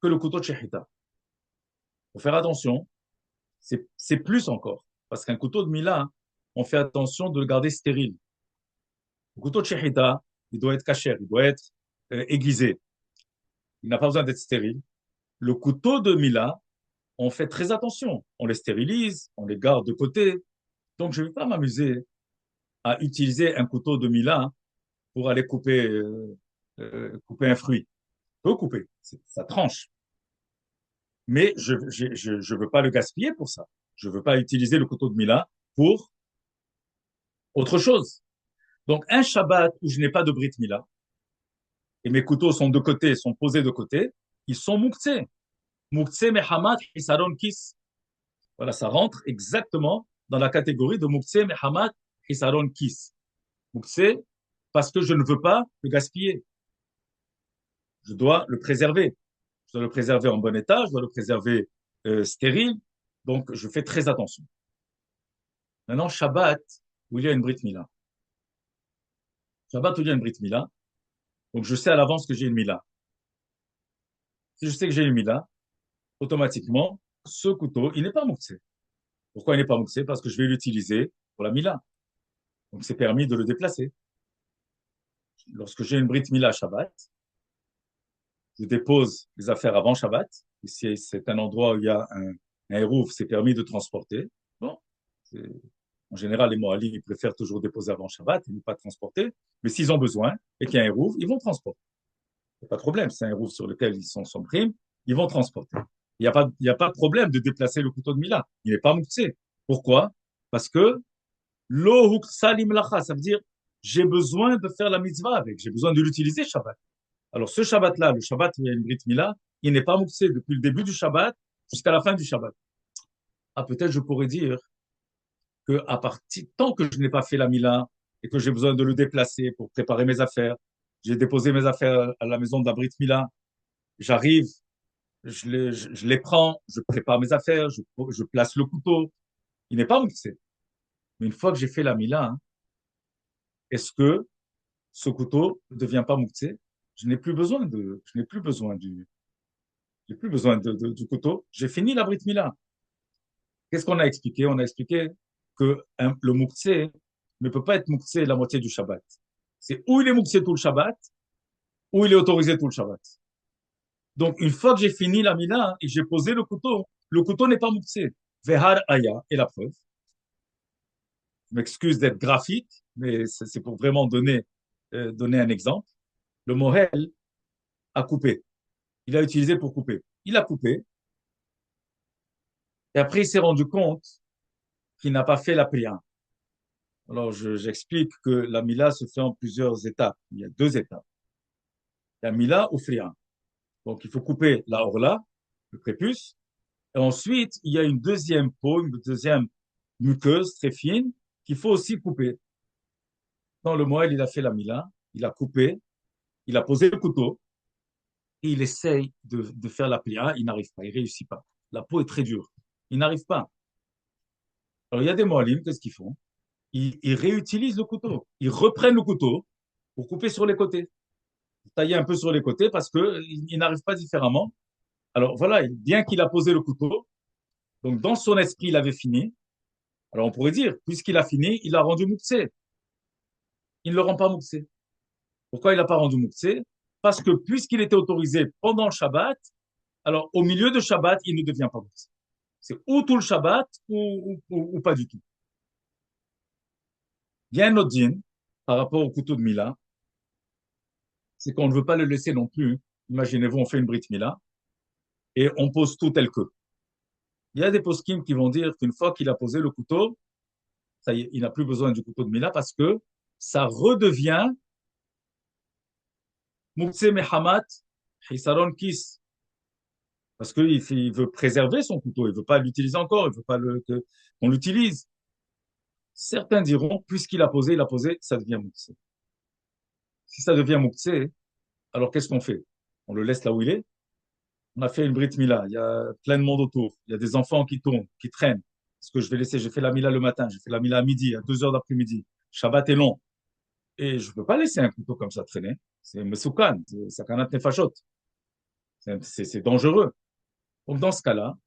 que le couteau de shehita. Il faut faire attention, c'est plus encore. Parce qu'un couteau de mila, on fait attention de le garder stérile. Le couteau de shehita, il doit être caché, il doit être aiguisé. Il n'a pas besoin d'être stérile. Le couteau de mila, on fait très attention. On les stérilise, on les garde de côté. Donc, je ne vais pas m'amuser à utiliser un couteau de mila pour aller couper un fruit. Je peux couper, ça tranche. Mais je veux pas le gaspiller pour ça. Je veux pas utiliser le couteau de mila pour autre chose. Donc, un Shabbat où je n'ai pas de brit mila, et mes couteaux sont de côté, sont posés de côté, ils sont mouktsé. Mouktsé mehamat hisaron kis. Voilà, ça rentre exactement dans la catégorie de mouktsé mehamat hisaron kis. Mouktsé, parce que je ne veux pas le gaspiller. Je dois le préserver. Je dois le préserver en bon état, je dois le préserver stérile. Donc, je fais très attention. Maintenant, Shabbat, où il y a une brit mila. Shabbat, où il y a une brit mila. Donc, je sais à l'avance que j'ai une mila. Si je sais que j'ai une mila, automatiquement, ce couteau, il n'est pas mouxé. Pourquoi il n'est pas mouxé? Parce que je vais l'utiliser pour la mila. Donc, c'est permis de le déplacer. Lorsque j'ai une brit mila Shabbat, je dépose les affaires avant Shabbat. Et si c'est un endroit où il y a un hérouf, c'est permis de transporter. Bon, en général, les Moalim, ils préfèrent toujours déposer avant Shabbat et ne pas transporter. Mais s'ils ont besoin et qu'il y a un hérouf, ils vont transporter. Il n'y a pas de problème. C'est un hérouf sur lequel ils sont sans prime, ils vont transporter. Il y a pas de problème de déplacer le couteau de Mila. Il n'est pas mouxé. Pourquoi? Parce que lo salim lacha, ça veut dire j'ai besoin de faire la mitzvah avec, j'ai besoin de l'utiliser Shabbat. Alors ce Shabbat-là, le Shabbat où il y a une Brit Mila, il n'est pas mouxé depuis le début du Shabbat jusqu'à la fin du Shabbat. Ah, peut-être je pourrais dire que à partir, tant que je n'ai pas fait la Mila et que j'ai besoin de le déplacer pour préparer mes affaires, j'ai déposé mes affaires à la maison de la Brit Mila, j'arrive, je les prends, je prépare mes affaires, je place le couteau. Il n'est pas mixé. Mais une fois que j'ai fait la Mila, hein, est-ce que ce couteau ne devient pas mouxé? Je n'ai plus besoin j'ai plus besoin du couteau. J'ai fini la Brit Mila. Qu'est-ce qu'on a expliqué? On a expliqué que le mouxé ne peut pas être mouxé la moitié du Shabbat. C'est où il est mouxé tout le Shabbat, ou il est autorisé tout le Shabbat. Donc, une fois que j'ai fini la Mila et que j'ai posé le couteau n'est pas mouxé. Vehar Aya est la preuve. Je m'excuse d'être graphique, mais c'est pour vraiment donner un exemple. Le Mohel a coupé. Il a utilisé pour couper. Il a coupé. Et après, il s'est rendu compte qu'il n'a pas fait la prière. Alors, j'explique que la Mila se fait en plusieurs étapes. Il y a deux étapes. La Mila ou Fri'a. Donc, il faut couper la Orla, le prépuce. Et ensuite, il y a une deuxième peau, une deuxième muqueuse très fine qu'il faut aussi couper. Dans le Moël, il a fait la Mila, il a coupé, il a posé le couteau et il essaye de faire la plia. Il n'arrive pas, il réussit pas. La peau est très dure. Il n'arrive pas. Alors, il y a des Moalim, qu'est-ce qu'ils font? Ils réutilisent le couteau. Ils reprennent le couteau pour couper sur les côtés. Tailler un peu sur les côtés parce qu'il n'arrive pas différemment. Alors voilà, bien qu'il a posé le couteau, donc dans son esprit, il avait fini. Alors on pourrait dire, puisqu'il a fini, il a rendu Mouksé. Il ne le rend pas Mouksé. Pourquoi il n'a pas rendu Mouksé? Parce que puisqu'il était autorisé pendant le Shabbat, alors au milieu de Shabbat, il ne devient pas Mouksé. C'est ou tout le Shabbat ou pas du tout. Il y a un autre din par rapport au couteau de Mila, c'est qu'on ne veut pas le laisser non plus. Imaginez-vous, on fait une Brit Mila et on pose tout tel que. Il y a des poskim qui vont dire qu'une fois qu'il a posé le couteau, ça y est, il n'a plus besoin du couteau de Mila parce que ça redevient Mukse Mehamat Hisaron Kis. Parce qu'il veut préserver son couteau, il ne veut pas l'utiliser encore, il ne veut pas qu'on l'utilise. Certains diront, puisqu'il a posé, ça devient Mukse. Si ça devient Mukse, alors qu'est-ce qu'on fait? On le laisse là où il est? On a fait une brit mila, il y a plein de monde autour, il y a des enfants qui tournent, qui traînent. Ce que je vais laisser, j'ai fait la mila le matin, j'ai fait la mila à midi, à 2 heures d'après-midi. Shabbat est long. Et je ne peux pas laisser un couteau comme ça traîner. C'est mesoukan, c'est sakanat nefashot. C'est dangereux. Donc, dans ce cas-là,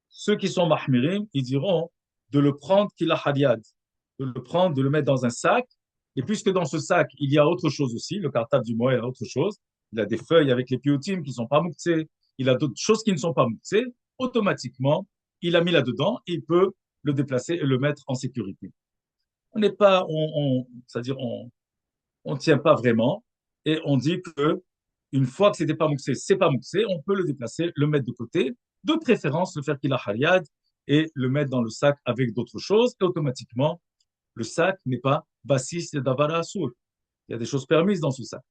ceux qui sont mahmirim, ils diront de le prendre qu'il a hadiyad, de le prendre, de le mettre dans un sac. Et puisque dans ce sac, il y a autre chose aussi, le cartable du mois, il y a autre chose. Il a des feuilles avec les piotim qui ne sont pas mouxées. Il a d'autres choses qui ne sont pas mouxées. Automatiquement, il a mis là-dedans, il peut le déplacer et le mettre en sécurité. On n'est pas, c'est-à-dire, on tient pas vraiment et on dit que une fois que c'était pas mouxé, c'est pas mouxé, on peut le déplacer, le mettre de côté, de préférence le faire qu'il a hariad et le mettre dans le sac avec d'autres choses et automatiquement le sac n'est pas bassis et davara soul. Il y a des choses permises dans ce sac,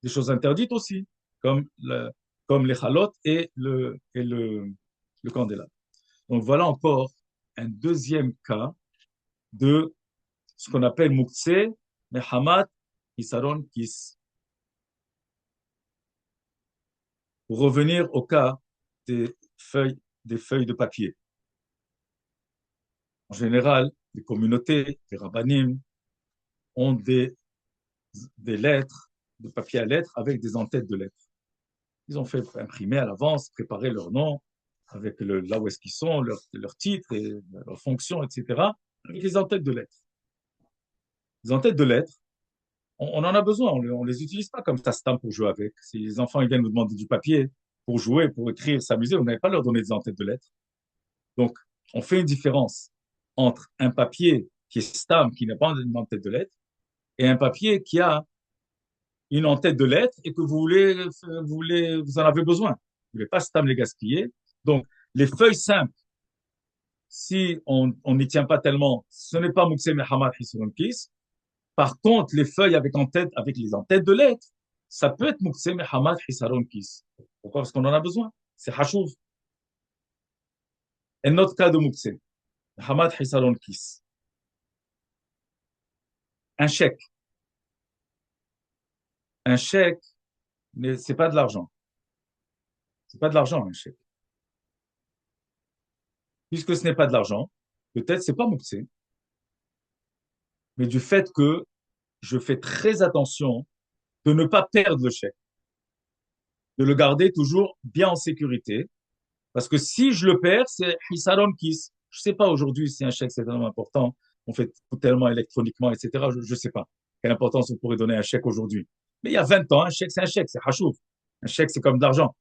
des choses interdites aussi, comme comme les chalotes le candélabre. Donc voilà encore un deuxième cas de ce qu'on appelle muktsé, mais hamad, isaron, kis. Pour revenir au cas des des feuilles de papier. En général, les communautés, les rabbinim, ont des lettres, de papier à lettres avec des entêtes de lettres. Ils ont fait imprimer à l'avance, préparer leur nom, avec là où est-ce qu'ils sont, leur titre, et leur fonction, etc., avec les entêtes de lettres. Les entêtes de lettres, on en a besoin, on les utilise pas comme tastam pour jouer avec. Si les enfants ils viennent nous demander du papier pour jouer, pour écrire, s'amuser, on n'avait pas leur donner des entêtes de lettres. Donc, on fait une différence entre un papier qui est stam, qui n'a pas une entête de lettres, et un papier qui a une entête de lettres et que vous en avez besoin. Vous ne voulez pas stam les gaspiller. Donc, les feuilles simples, si on n'y tient pas tellement, ce n'est pas Mouksé Mehamad Hisron Kis. Par contre, les feuilles avec les entêtes de lettres, ça peut être Mouksé Mehamad Hisron Kis. Pourquoi? Parce qu'on en a besoin. C'est Hachouv. Un autre cas de Mouksé, Mehamad Hisron Kis. Un chèque. Un chèque, mais c'est pas de l'argent. C'est pas de l'argent, un chèque. Puisque ce n'est pas de l'argent, peut-être c'est pas Mouksé, mais du fait que je fais très attention de ne pas perdre le chèque, de le garder toujours bien en sécurité, parce que si je le perds, c'est Hisaron Kiss. Je sais pas aujourd'hui si un chèque c'est tellement important, on fait tout tellement électroniquement, etc. Je sais pas quelle importance on pourrait donner à un chèque aujourd'hui. Mais il y a 20 ans, un chèque, c'est hachouf. Un chèque, c'est comme de l'argent.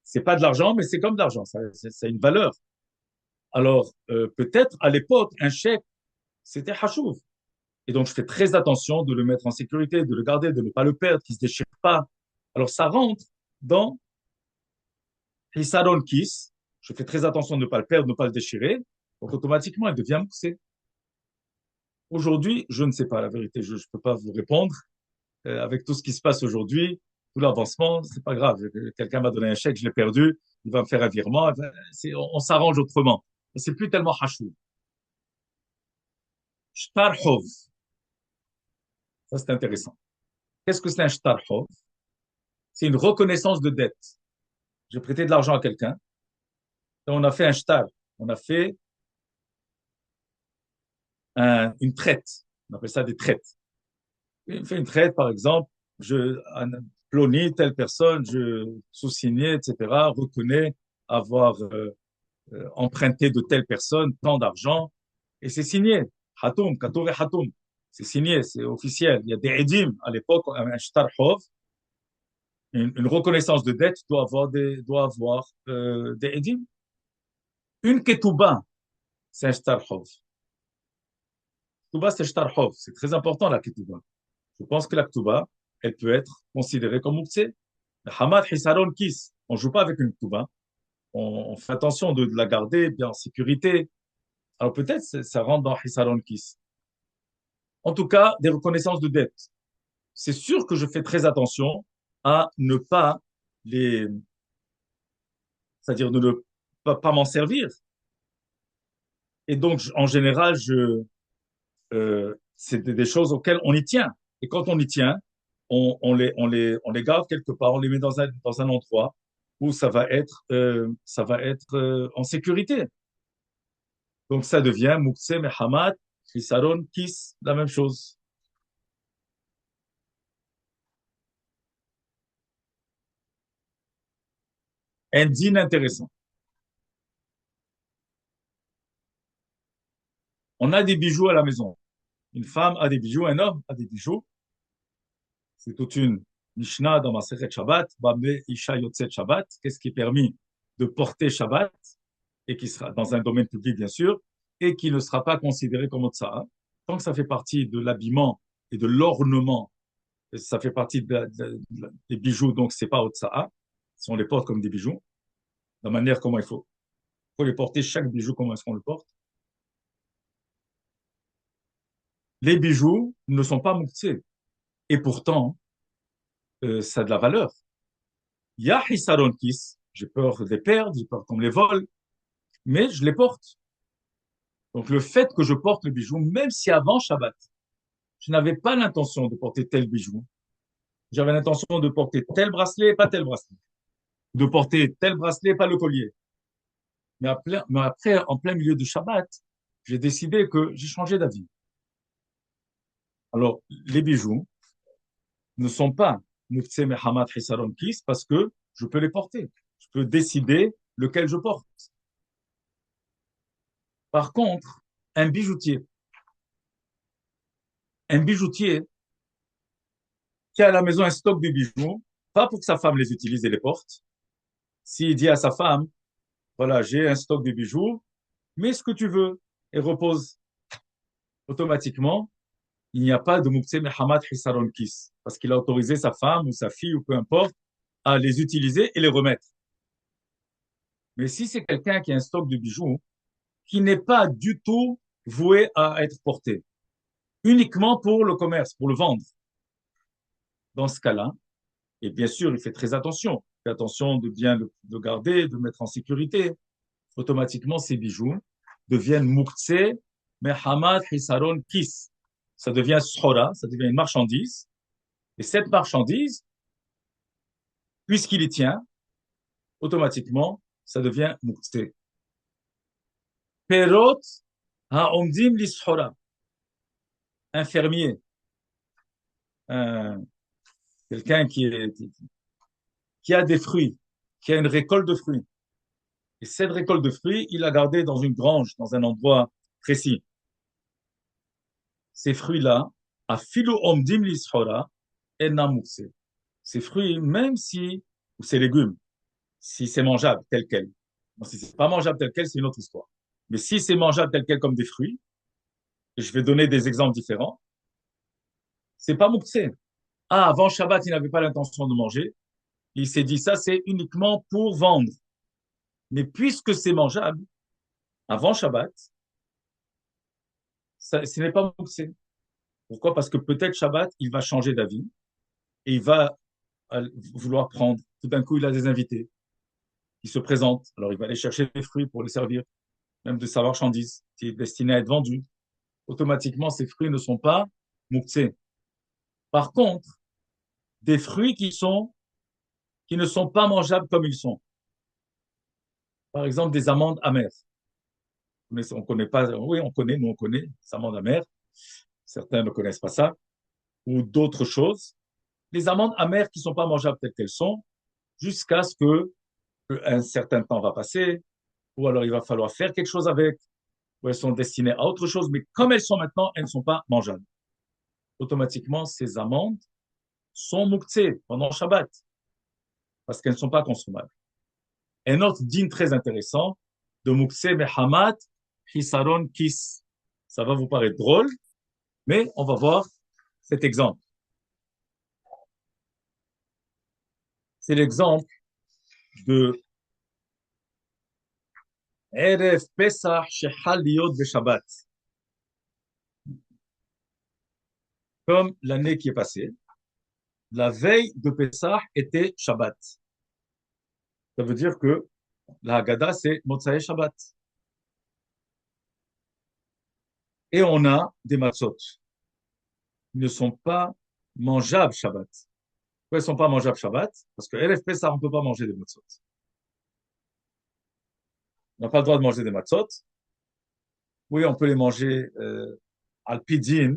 C'est pas de l'argent, mais c'est comme de l'argent. Ça a une valeur. Alors, peut-être à l'époque, un chèque, c'était hachouf. Et donc, je fais très attention de le mettre en sécurité, de le garder, de ne pas le perdre, qu'il ne se déchire pas. Alors, ça rentre dans Hisaron Kiss. Je fais très attention de ne pas le perdre, de ne pas le déchirer. Donc, automatiquement, il devient moussé. Aujourd'hui, je ne sais pas la vérité. Je ne peux pas vous répondre. Avec tout ce qui se passe aujourd'hui, tout l'avancement, c'est pas grave. Quelqu'un m'a donné un chèque, je l'ai perdu. Il va me faire un virement. On s'arrange autrement. C'est plus tellement hachou. Shtarhov. Ça, c'est intéressant. Qu'est-ce que c'est un shtarhov? C'est une reconnaissance de dette. J'ai prêté de l'argent à quelqu'un. Et on a fait un shtar. On a fait une traite. On appelle ça des traites. On fait une traite, par exemple, Plony, telle personne, je sous-signé, etc., reconnais avoir emprunté de telle personne tant d'argent, et c'est signé. Hatoum, Katour et Hatoum. C'est signé, c'est officiel. Il y a des edim à l'époque, un shtarhov, une reconnaissance de dette doit avoir des edim. Une ketouba, c'est un shtarhov. Ketouba, c'est shtarhov. C'est très important, la ketouba. Je pense que la ketouba, elle peut être considérée comme muktsé. Hamad Hisaron Kis, on joue pas avec une ketouba. On fait attention de la garder bien en sécurité. Alors peut-être ça rentre dans Hisaron Kis. En tout cas, des reconnaissances de dette. C'est sûr que je fais très attention à ne pas les, c'est-à-dire de ne pas m'en servir. Et donc, en général, c'est des choses auxquelles on y tient. Et quand on y tient, on les garde quelque part, on les met dans un endroit où ça va être en sécurité. Donc ça devient Mukse, Mehamat, Chisaron, Kis, la même chose. Un dîne intéressant. On a des bijoux à la maison. Une femme a des bijoux, un homme a des bijoux. C'est toute une Mishnah dans Masechet Shabbat, Bambe Isha Yotzet Shabbat. Qu'est-ce qui est permis de porter Shabbat et qui sera dans un domaine public, bien sûr, et qui ne sera pas considéré comme Otsa'a. Tant que ça fait partie de l'habillement et de l'ornement, ça fait partie des bijoux, donc c'est pas Otsa'a. Si on les porte comme des bijoux, la manière comment il faut les porter, chaque bijou, comment est-ce qu'on le porte. Les bijoux ne sont pas muktzeh. Et pourtant, ça a de la valeur. Il y a hisaron kis, j'ai peur de les perdre, j'ai peur qu'on me les vole, mais je les porte. Donc le fait que je porte le bijou, même si avant Shabbat, je n'avais pas l'intention de porter tel bijou, j'avais l'intention de porter tel bracelet, pas tel bracelet, de porter tel bracelet, pas le collier. Mais après, en plein milieu de Shabbat, j'ai décidé que j'ai changé d'avis. Alors, les bijoux ne sont pas Mufse Mehamad Hisaron Kis parce que je peux les porter. Je peux décider lequel je porte. Par contre, un bijoutier, un bijoutier qui a à la maison un stock de bijoux, pas pour que sa femme les utilise et les porte. S'il dit à sa femme, voilà, j'ai un stock de bijoux, mets ce que tu veux et repose. Automatiquement, il n'y a pas de Mukse Mehamad Hisaron Kis parce qu'il a autorisé sa femme ou sa fille ou peu importe à les utiliser et les remettre. Mais si c'est quelqu'un qui a un stock de bijoux qui n'est pas du tout voué à être porté, uniquement pour le commerce, pour le vendre, dans ce cas-là, et bien sûr, il fait très attention. Il fait attention de bien le garder, de le mettre en sécurité. Automatiquement, ces bijoux deviennent mukse, mais hamad hisaron kis. Ça devient shora, ça devient une marchandise. Et cette marchandise, puisqu'il y tient, automatiquement, ça devient mukse. Perot ha'omdim lishora. Un fermier, un, quelqu'un qui a des fruits, qui a une récolte de fruits. Et cette récolte de fruits, il l'a gardée dans une grange, dans un endroit précis. Ces fruits-là, à filo omdim lishora, enamukse. Ces fruits, même si, ou ces légumes, si c'est mangeable tel quel. Bon, si c'est pas mangeable tel quel, c'est une autre histoire. Mais si c'est mangeable tel quel comme des fruits, et je vais donner des exemples différents, c'est pas mukse. Ah, avant Shabbat, il n'avait pas l'intention de manger. Il s'est dit ça, c'est uniquement pour vendre. Mais puisque c'est mangeable, avant Shabbat, ça, ce n'est pas mukse. Pourquoi? Parce que peut-être Shabbat, il va changer d'avis et il va vouloir prendre. Tout d'un coup, il a des invités qui se présentent. Alors, il va aller chercher des fruits pour les servir, même de sa marchandise qui est destinée à être vendue. Automatiquement, ces fruits ne sont pas muktzeh. Par contre, des fruits qui ne sont pas mangeables comme ils sont. Par exemple, des amandes amères. Mais on connaît pas, oui, on connaît, nous on connaît, des amandes amères. Certains ne connaissent pas ça. Ou d'autres choses. Les amandes amères qui ne sont pas mangeables telles qu'elles sont, jusqu'à ce que un certain temps va passer, ou alors il va falloir faire quelque chose avec, ou elles sont destinées à autre chose, mais comme elles sont maintenant, elles ne sont pas mangeables. Automatiquement, ces amandes sont muktzeh pendant Shabbat, parce qu'elles ne sont pas consommables. Un autre dîne très intéressant de muktzeh mehamat hisaron kis. Ça va vous paraître drôle, mais on va voir cet exemple. C'est l'exemple de Erev Pesach shechal liot Shabbat. Comme l'année qui est passée, la veille de Pessah était Shabbat. Ça veut dire que la Haggadah, c'est Motzai Shabbat. Et on a des matzot. Ils ne sont pas mangeables Shabbat. Pourquoi ils ne sont pas mangeables Shabbat? Parce que Erev Pessah, on ne peut pas manger des matzot. On n'a pas le droit de manger des matzot. Oui, on peut les manger al pidin.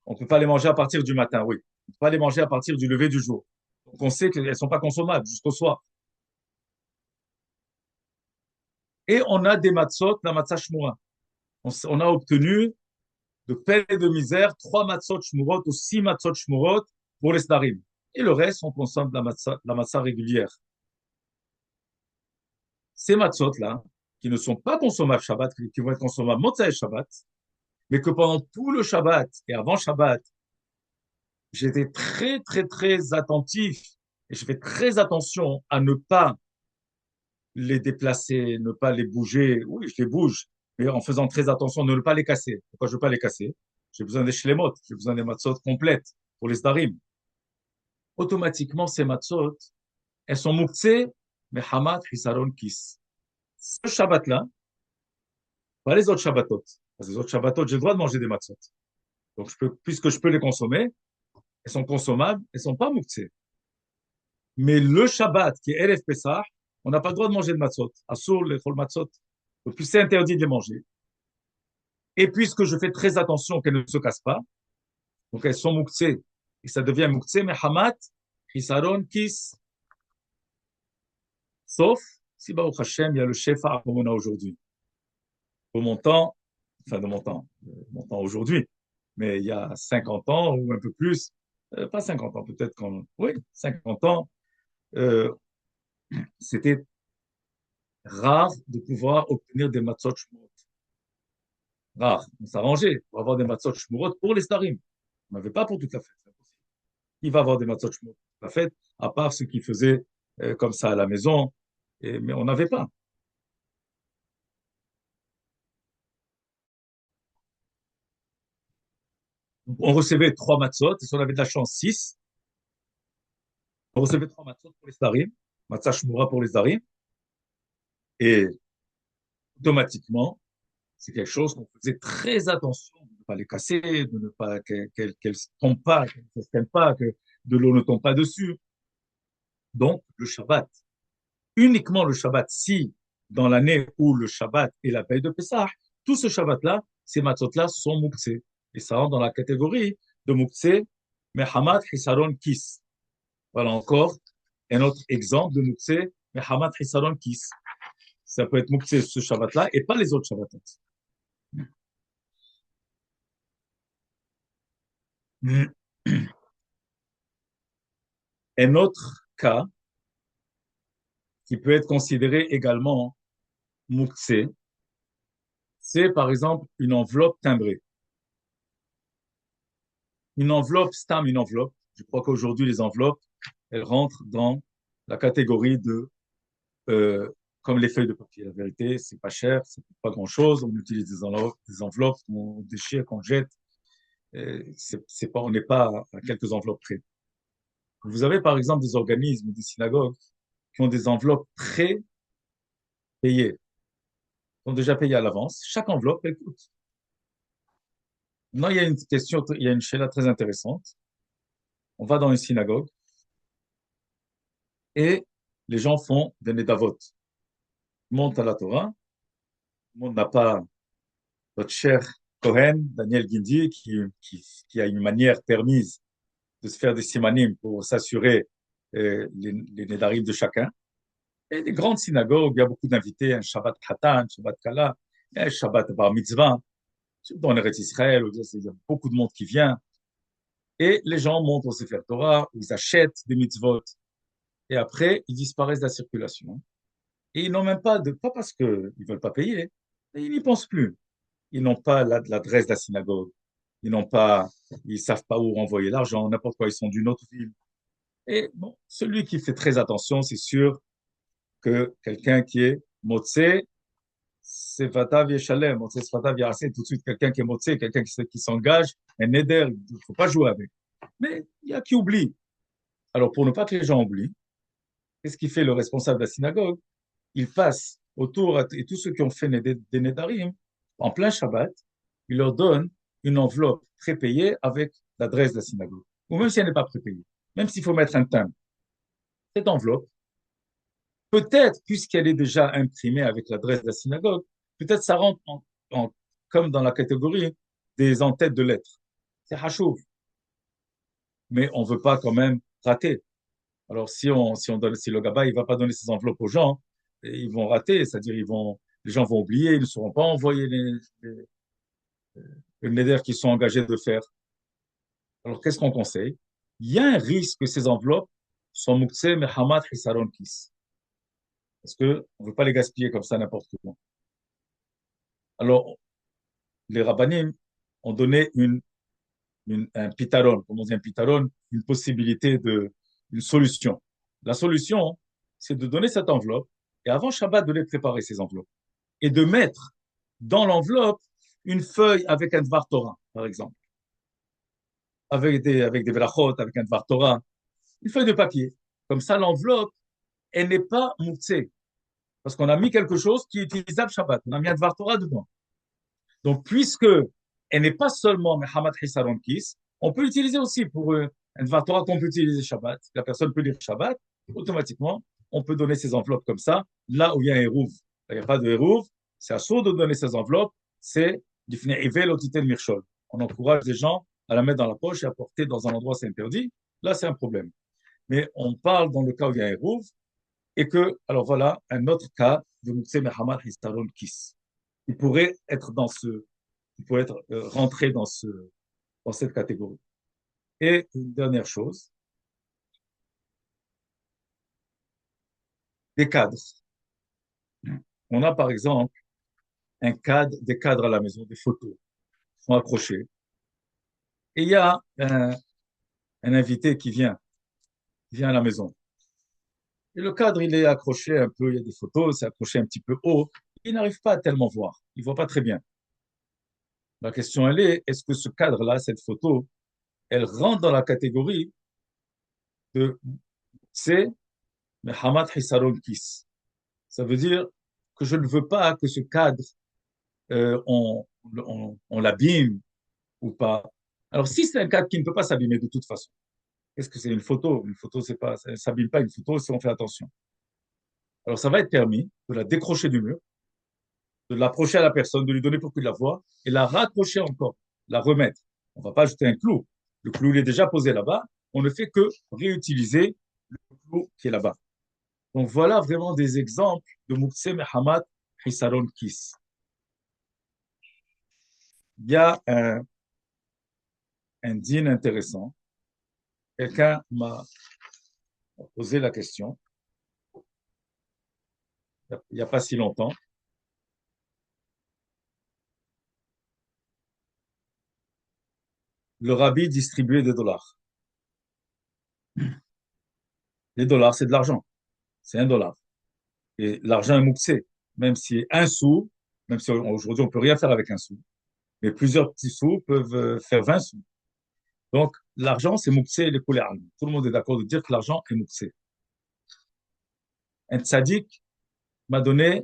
On ne peut pas les manger à partir du matin, oui. On ne peut pas les manger à partir du lever du jour. Donc on sait qu'elles ne sont pas consommables jusqu'au soir. Et on a des matzot, la matzah shmura. On a obtenu de peine et de misère 3 matzot shmurot ou 6 matzot shmurot pour les starim. Et le reste, on consomme de la matzah régulière. Ces matzot-là, qui ne sont pas consommables Shabbat, qui vont être consommables Motzai Shabbat, mais que pendant tout le Shabbat et avant Shabbat, j'étais très, très, très attentif et je fais très attention à ne pas les déplacer, ne pas les bouger. Oui, je les bouge, mais en faisant très attention de ne pas les casser. Pourquoi je ne veux pas les casser? J'ai besoin des shlemot, j'ai besoin des matzot complètes pour les starim. Automatiquement, ces matzot, elles sont mouktsé, mais hamad hisaron kis. Ce Shabbat-là, pas les autres Shabbatot. Parce que les autres Shabbatot, j'ai le droit de manger des matzot. Donc, puisque je peux les consommer, elles sont consommables, elles sont pas mouktsé. Mais le Shabbat, qui est Erev Pessah, on n'a pas le droit de manger de matzot. Assour, les chol matzot. Donc, c'est interdit de les manger. Et puisque je fais très attention qu'elles ne se cassent pas, donc elles sont mouktsé. Et ça devient mouktsé, mais hamat, hisaron, kis. Sauf si, Baruch Hashem, il y a le shefa comme on a aujourd'hui. Au mon temps, enfin de mon temps aujourd'hui, mais il y a 50 ans ou un peu plus, pas 50 ans, peut-être oui, 50 ans, euh, c'était rare de pouvoir obtenir des matzot shmurot. Rare. On s'arrangeait pour avoir des matzot shmurot pour les starim. On n'avait pas pour toute la fête. Il va avoir des matzot shmurot pour la fête, à part ceux qui faisaient comme ça à la maison, mais on n'avait pas. Donc, on recevait 3 matzot, et si on avait de la chance, 6. On recevait 3 matzot pour les starim, matzah shmura pour les starim, et automatiquement, c'est quelque chose qu'on faisait très attention de ne pas les casser, de ne pas qu'elles ne tombent pas, qu'elles ne se prennent pas, que de l'eau ne tombe pas dessus. Donc, le Shabbat, uniquement le Shabbat, si dans l'année où le Shabbat est la veille de Pessah, tout ce Shabbat-là, ces matzot-là sont mouktsé. Et ça rentre dans la catégorie de mouktsé, mais Hamad Hisaron Kis. Voilà encore un autre exemple de mouktsé, mais Hamad Hisaron Kis. Ça peut être mouktsé ce Shabbat-là et pas les autres Shabbatot. Un autre cas qui peut être considéré également mouktsé, c'est par exemple une enveloppe timbrée. Une enveloppe, stam, une enveloppe. Je crois qu'aujourd'hui, les enveloppes, elles rentrent dans la catégorie de, euh, comme les feuilles de papier. La vérité, c'est pas cher, c'est pas grand-chose. On utilise des enveloppes qu'on déchire, qu'on jette. C'est pas, on n'est pas à quelques enveloppes près. Vous avez par exemple des organismes, des synagogues qui ont des enveloppes pré-payées, qui ont déjà payé à l'avance. Chaque enveloppe, elle coûte. Non, il y a une question, il y a une chéla très intéressante. On va dans une synagogue et les gens font des nédavot, montent à la Torah. Le monde n'a pas notre cher Cohen, Daniel Guindi, qui a une manière permise de se faire des simanim pour s'assurer les nédarim de chacun. Et des grandes synagogues, il y a beaucoup d'invités, un Shabbat Khatan, un Shabbat Kala, un Shabbat Bar Mitzvah, dans l'Eretz Israël, il y a beaucoup de monde qui vient. Et les gens montent au Sefer Torah, ils achètent des mitzvot, et après, ils disparaissent de la circulation. Et ils n'ont même pas parce qu'ils ne veulent pas payer, mais ils n'y pensent plus. Ils n'ont pas l'adresse de la synagogue. Ils savent pas où renvoyer l'argent, n'importe quoi, ils sont d'une autre ville. Et bon, celui qui fait très attention, c'est sûr que quelqu'un qui est motsé, c'est Fatav Yeshalem, motsé c'est Fatav Yarasé, tout de suite quelqu'un qui est motsé, quelqu'un qui s'engage, un neder, il ne faut pas jouer avec. Mais il y a qui oublie. Alors pour ne pas que les gens oublient, qu'est-ce qu'il fait le responsable de la synagogue? Il passe autour, et tous ceux qui ont fait des Nedarim, en plein Shabbat, il leur donne une enveloppe prépayée avec l'adresse de la synagogue. Ou même si elle n'est pas prépayée, même s'il faut mettre un timbre. Cette enveloppe, peut-être, puisqu'elle est déjà imprimée avec l'adresse de la synagogue, peut-être ça rentre comme dans la catégorie des en-têtes de lettres. C'est hachouv, mais on ne veut pas quand même rater. Alors, si le gaba, il va pas donner ses enveloppes aux gens, ils vont rater, c'est-à-dire les gens vont oublier, ils ne sauront pas envoyer les neder qu'ils sont engagés de faire. Alors, qu'est-ce qu'on conseille? Il y a un risque que ces enveloppes soient mukse mehamat hisaron kis. Parce que on veut pas les gaspiller comme ça n'importe comment. Alors, les rabbinim ont donné un pitaron, comme on dit un pitaron, une possibilité une solution. La solution, c'est de donner cette enveloppe et avant Shabbat de les préparer, ces enveloppes. Et de mettre dans l'enveloppe une feuille avec un Dvar Torah, par exemple. Avec des brachot, avec un Dvar Torah. Une feuille de papier. Comme ça, l'enveloppe, elle n'est pas moutsée. Parce qu'on a mis quelque chose qui est utilisable Shabbat. On a mis un Dvar Torah dedans. Donc, puisque elle n'est pas seulement Mehamat Hisaron Kis, on peut l'utiliser aussi pour un Dvar Torah qu'on peut utiliser Shabbat. La personne peut lire Shabbat. Automatiquement, on peut donner ces enveloppes comme ça, là où il y a un Hérouv. Il n'y a pas de Hérouv. C'est à assourd de donner ces enveloppes. C'est d'Ifne Ivel Otitel Mirchol. On encourage les gens à la mettre dans la poche et à porter dans un endroit où c'est interdit. Là, c'est un problème. Mais on parle dans le cas où il y a un Hérouv et que, alors voilà, un autre cas de Moukse Mehamat Hisaron Kis. Il pourrait être il pourrait être rentré dans cette catégorie. Et une dernière chose, des cadres. On a par exemple des cadres à la maison, des photos sont accrochées. Et il y a un invité qui vient à la maison. Et le cadre, il est accroché un peu, il y a des photos, c'est accroché un petit peu haut. Il n'arrive pas à tellement voir, il ne voit pas très bien. La question, elle est-ce que ce cadre-là, cette photo, elle rentre dans la catégorie de c'est Hamad Hisaron Kis. Ça veut dire que je ne veux pas que ce cadre, on l'abîme ou pas. Alors, si c'est un cadre qui ne peut pas s'abîmer de toute façon, qu'est-ce que c'est une photo? Une photo, c'est pas, ça ne s'abîme pas une photo si on fait attention. Alors, ça va être permis de la décrocher du mur, de l'approcher à la personne, de lui donner pour qu'il la voie, et la raccrocher encore, la remettre. On ne va pas ajouter un clou. Le clou, il est déjà posé là-bas. On ne fait que réutiliser le clou qui est là-bas. Donc, voilà vraiment des exemples de Mukse Mehamat Hisaron Kis. Il y a un dîne intéressant. Quelqu'un m'a posé la question, il n'y a pas si longtemps. Le rabbi distribuait des dollars. Les dollars, c'est de l'argent. C'est un dollar. Et l'argent est mouxé. Même si un sou, même si aujourd'hui on peut rien faire avec un sou, mais plusieurs petits sous peuvent faire 20 sous. Donc, l'argent, c'est mouxé et les couleurs. Tout le monde est d'accord de dire que l'argent est mouxé. Un tzaddik m'a donné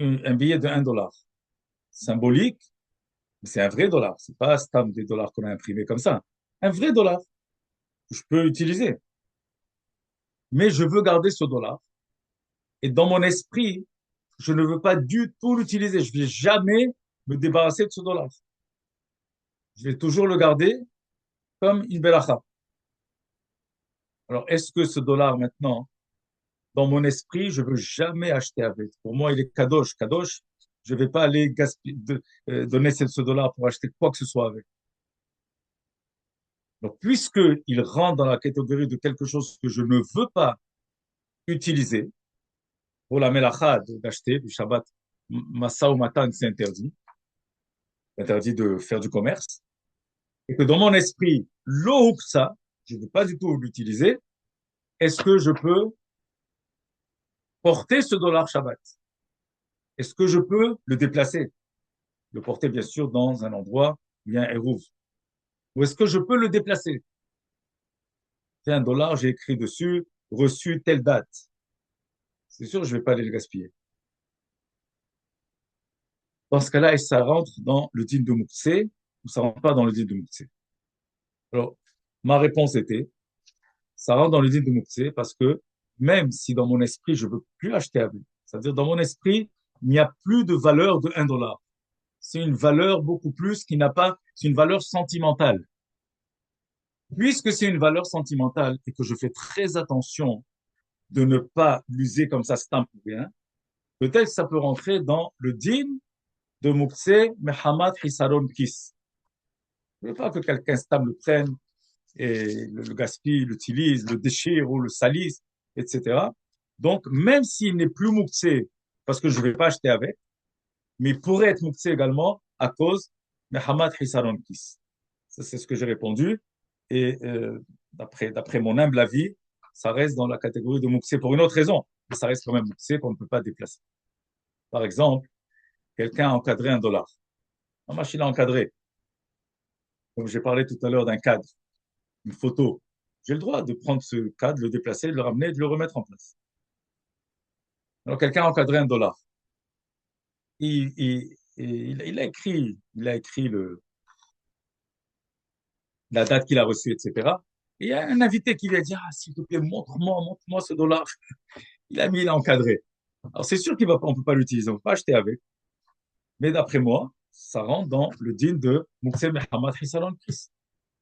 un billet de 1 dollar. Symbolique, mais c'est un vrai dollar. C'est pas stam des dollars qu'on a imprimés comme ça. Un vrai dollar que je peux utiliser. Mais je veux garder ce dollar. Et dans mon esprit, je ne veux pas du tout l'utiliser. Je ne vais jamais me débarrasser de ce dollar. Je vais toujours le garder comme une belacha. Alors, est-ce que ce dollar maintenant, dans mon esprit, je ne veux jamais acheter avec? Pour moi, il est kadosh. Kadosh, je ne vais pas aller donner ce dollar pour acheter quoi que ce soit avec. Donc, puisqu'il rentre dans la catégorie de quelque chose que je ne veux pas utiliser, pour la melacha d'acheter, du Shabbat, massa ou matan, c'est interdit. Interdit de faire du commerce. Et que dans mon esprit, l'eau ça, je ne veux pas du tout l'utiliser, est-ce que je peux porter ce dollar Shabbat? Est-ce que je peux le déplacer? Le porter, bien sûr, dans un endroit bien érouve. Ou est-ce que je peux le déplacer? C'est un dollar, j'ai écrit dessus, reçu telle date. C'est sûr, je ne vais pas aller le gaspiller. Dans ce cas-là, est-ce que ça rentre dans le din de Moukse ou ça rentre pas dans le din de Moukse? Alors, ma réponse était, ça rentre dans le din de Moukse parce que même si dans mon esprit, je veux plus acheter avec. C'est-à-dire, dans mon esprit, il n'y a plus de valeur de 1 dollar. C'est une valeur beaucoup plus qui n'a pas, c'est une valeur sentimentale. Puisque c'est une valeur sentimentale et que je fais très attention de ne pas l'user comme ça, stamp ou rien, peut-être que ça peut rentrer dans le din de Mukse Mehamad Hisaron Kis. Je ne veux pas que quelqu'un stamp le prenne et le gaspille, l'utilise, le déchire ou le salisse, etc. Donc, même s'il n'est plus Mukse, parce que je ne vais pas acheter avec, mais il pourrait être Mukse également à cause de Mehamad Hisaron Kis. Ça, c'est ce que j'ai répondu. Et d'après mon humble avis, ça reste dans la catégorie de Mukse pour une autre raison. Mais ça reste quand même Mukse qu'on ne peut pas déplacer. Par exemple, quelqu'un a encadré 1 dollar. La machine a encadré. Comme j'ai parlé tout à l'heure d'un cadre, une photo. J'ai le droit de prendre ce cadre, de le déplacer, de le ramener et de le remettre en place. Alors, quelqu'un a encadré 1 dollar. Il a écrit la date qu'il a reçue, etc. Et il y a un invité qui lui a dit, ah, s'il te plaît, montre-moi ce dollar. Il a encadré. Alors, c'est sûr qu'on ne peut pas l'utiliser, on ne peut pas acheter avec. Mais d'après moi, ça rentre dans le din de Mukse Mehamad Hisaron Kis.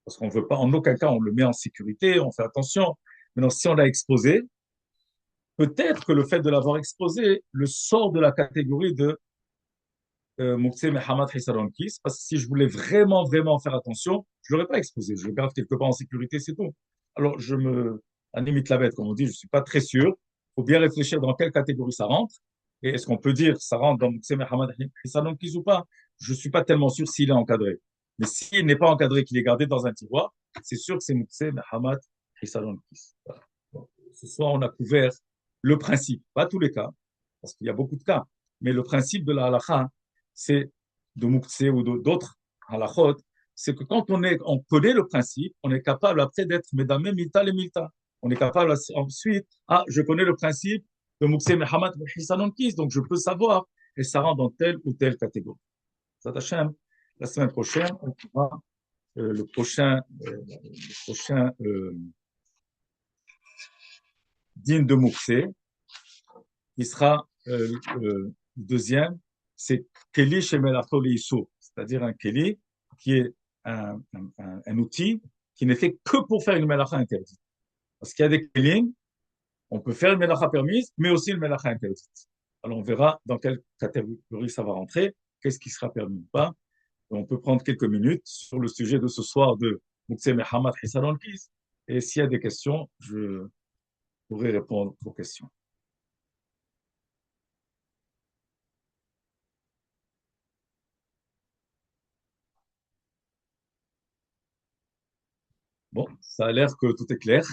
Parce qu'on ne veut pas, en aucun cas, on le met en sécurité, on fait attention. Maintenant, si on l'a exposé, peut-être que le fait de l'avoir exposé le sort de la catégorie de Mukse Mehamad Hisaron Kis, parce que si je voulais vraiment, vraiment faire attention, je ne l'aurais pas exposé. Je le garde quelque part en sécurité, c'est tout. Alors, à limite la bête, comme on dit, je ne suis pas très sûr. Il faut bien réfléchir dans quelle catégorie ça rentre. Et est-ce qu'on peut dire que ça rentre dans Mukse Mehamad Hisaron Kis ou pas? Je ne suis pas tellement sûr s'il est encadré. Mais s'il n'est pas encadré, qu'il est gardé dans un tiroir, c'est sûr que c'est Mukse Mehamad Hisaron Kis. Voilà. Donc, ce soir, on a couvert le principe, pas tous les cas, parce qu'il y a beaucoup de cas, mais le principe de la halakha, c'est de Muktzeh ou d'autres halachot, c'est que quand on connaît le principe, on est capable après d'être Medame Milta les Milta. On est capable ensuite, ah, je connais le principe de Muktzeh Mehamad Hisanon Kis, donc je peux savoir, et ça rentre dans telle ou telle catégorie. Zat Hashem, la semaine prochaine, on fera le prochain din de Muktzeh, qui sera le deuxième, c'est Keli Shemelato Leisur, c'est-à-dire un Keli qui est un outil qui n'est fait que pour faire une melacha interdite. Parce qu'il y a des Kelim, on peut faire une melacha permise, mais aussi une melacha interdite. Alors on verra dans quelle catégorie ça va rentrer, qu'est-ce qui sera permis ou pas. Et on peut prendre quelques minutes sur le sujet de ce soir de Mukse Mehamad Hisaron Kis. Et s'il y a des questions, je pourrai répondre aux questions. Bon, ça a l'air que tout est clair.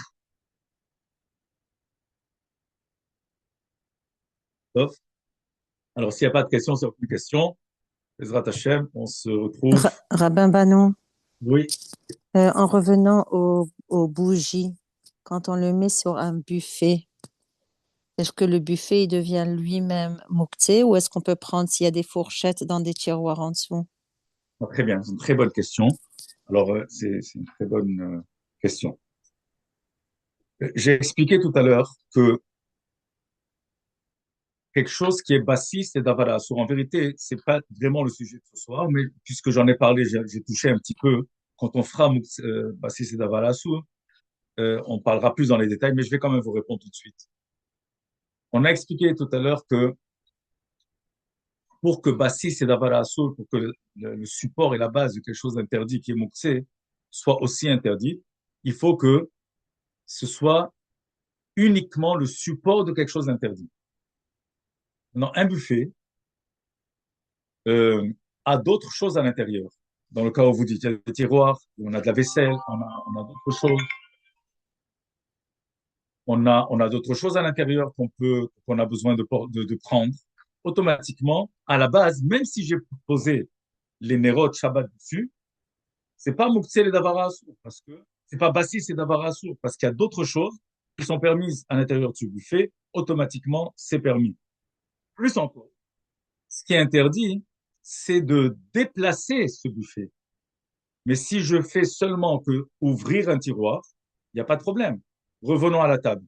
Sauf Alors, s'il n'y a pas de questions, s'il n'y a aucune question, Ezrat Hashem, on se retrouve. Rabbin Banon, Oui, en revenant aux bougies, quand on le met sur un buffet, est-ce que le buffet il devient lui-même mouktsé ou est-ce qu'on peut prendre s'il y a des fourchettes dans des tiroirs en dessous? très bien, c'est une très bonne question. Alors, c'est une très bonne question. J'ai expliqué tout à l'heure que quelque chose qui est bassiste c'est d'avara. En vérité, c'est pas vraiment le sujet de ce soir, mais puisque j'en ai parlé, j'ai touché un petit peu. Quand on fera bassiste et d'avara, on parlera plus dans les détails, mais je vais quand même vous répondre tout de suite. On a expliqué tout à l'heure que pour que Bassis et Davara Assour, pour que le support et la base de quelque chose d'interdit qui est Mouksé soit aussi interdit, il faut que ce soit uniquement le support de quelque chose d'interdit. Maintenant, un buffet a d'autres choses à l'intérieur. Dans le cas où vous dites, il y a des tiroirs, on a de la vaisselle, on a d'autres choses. On a d'autres choses à l'intérieur qu'on a besoin de prendre. Automatiquement, à la base, même si j'ai posé les Nerot Shabbat dessus, c'est pas Mouktsé et Davara Assour, parce que c'est pas Bassis et Davara Assour, parce qu'il y a d'autres choses qui sont permises à l'intérieur du buffet, automatiquement, c'est permis. Plus encore, ce qui est interdit, c'est de déplacer ce buffet. Mais si je fais seulement que ouvrir un tiroir, il n'y a pas de problème. Revenons à la table.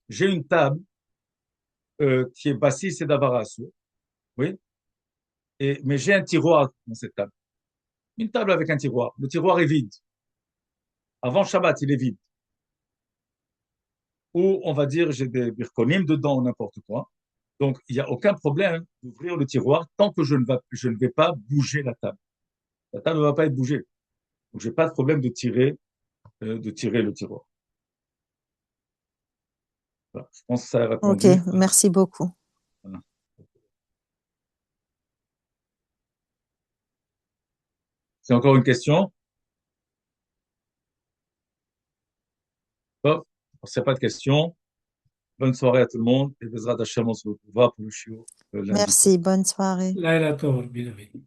j'ai une table qui est Bassis et Davarasu, oui, mais j'ai un tiroir dans cette table. Une table avec un tiroir. Le tiroir est vide. Avant Shabbat, il est vide. Ou on va dire, j'ai des birkonim dedans ou n'importe quoi. Donc, il n'y a aucun problème d'ouvrir le tiroir tant que je ne vais pas bouger la table. La table ne va pas être bougée. Donc, j'ai pas de problème de tirer le tiroir. Voilà. Je pense que ça a Ok, répondu. merci beaucoup. Voilà. C'est encore une question? Bon, s'il n'y a pas de question, bonne soirée à tout le monde et Bezrat Hashem, on se retrouvera pour le chiot lundi. Merci, bonne soirée. Laila Tov, David.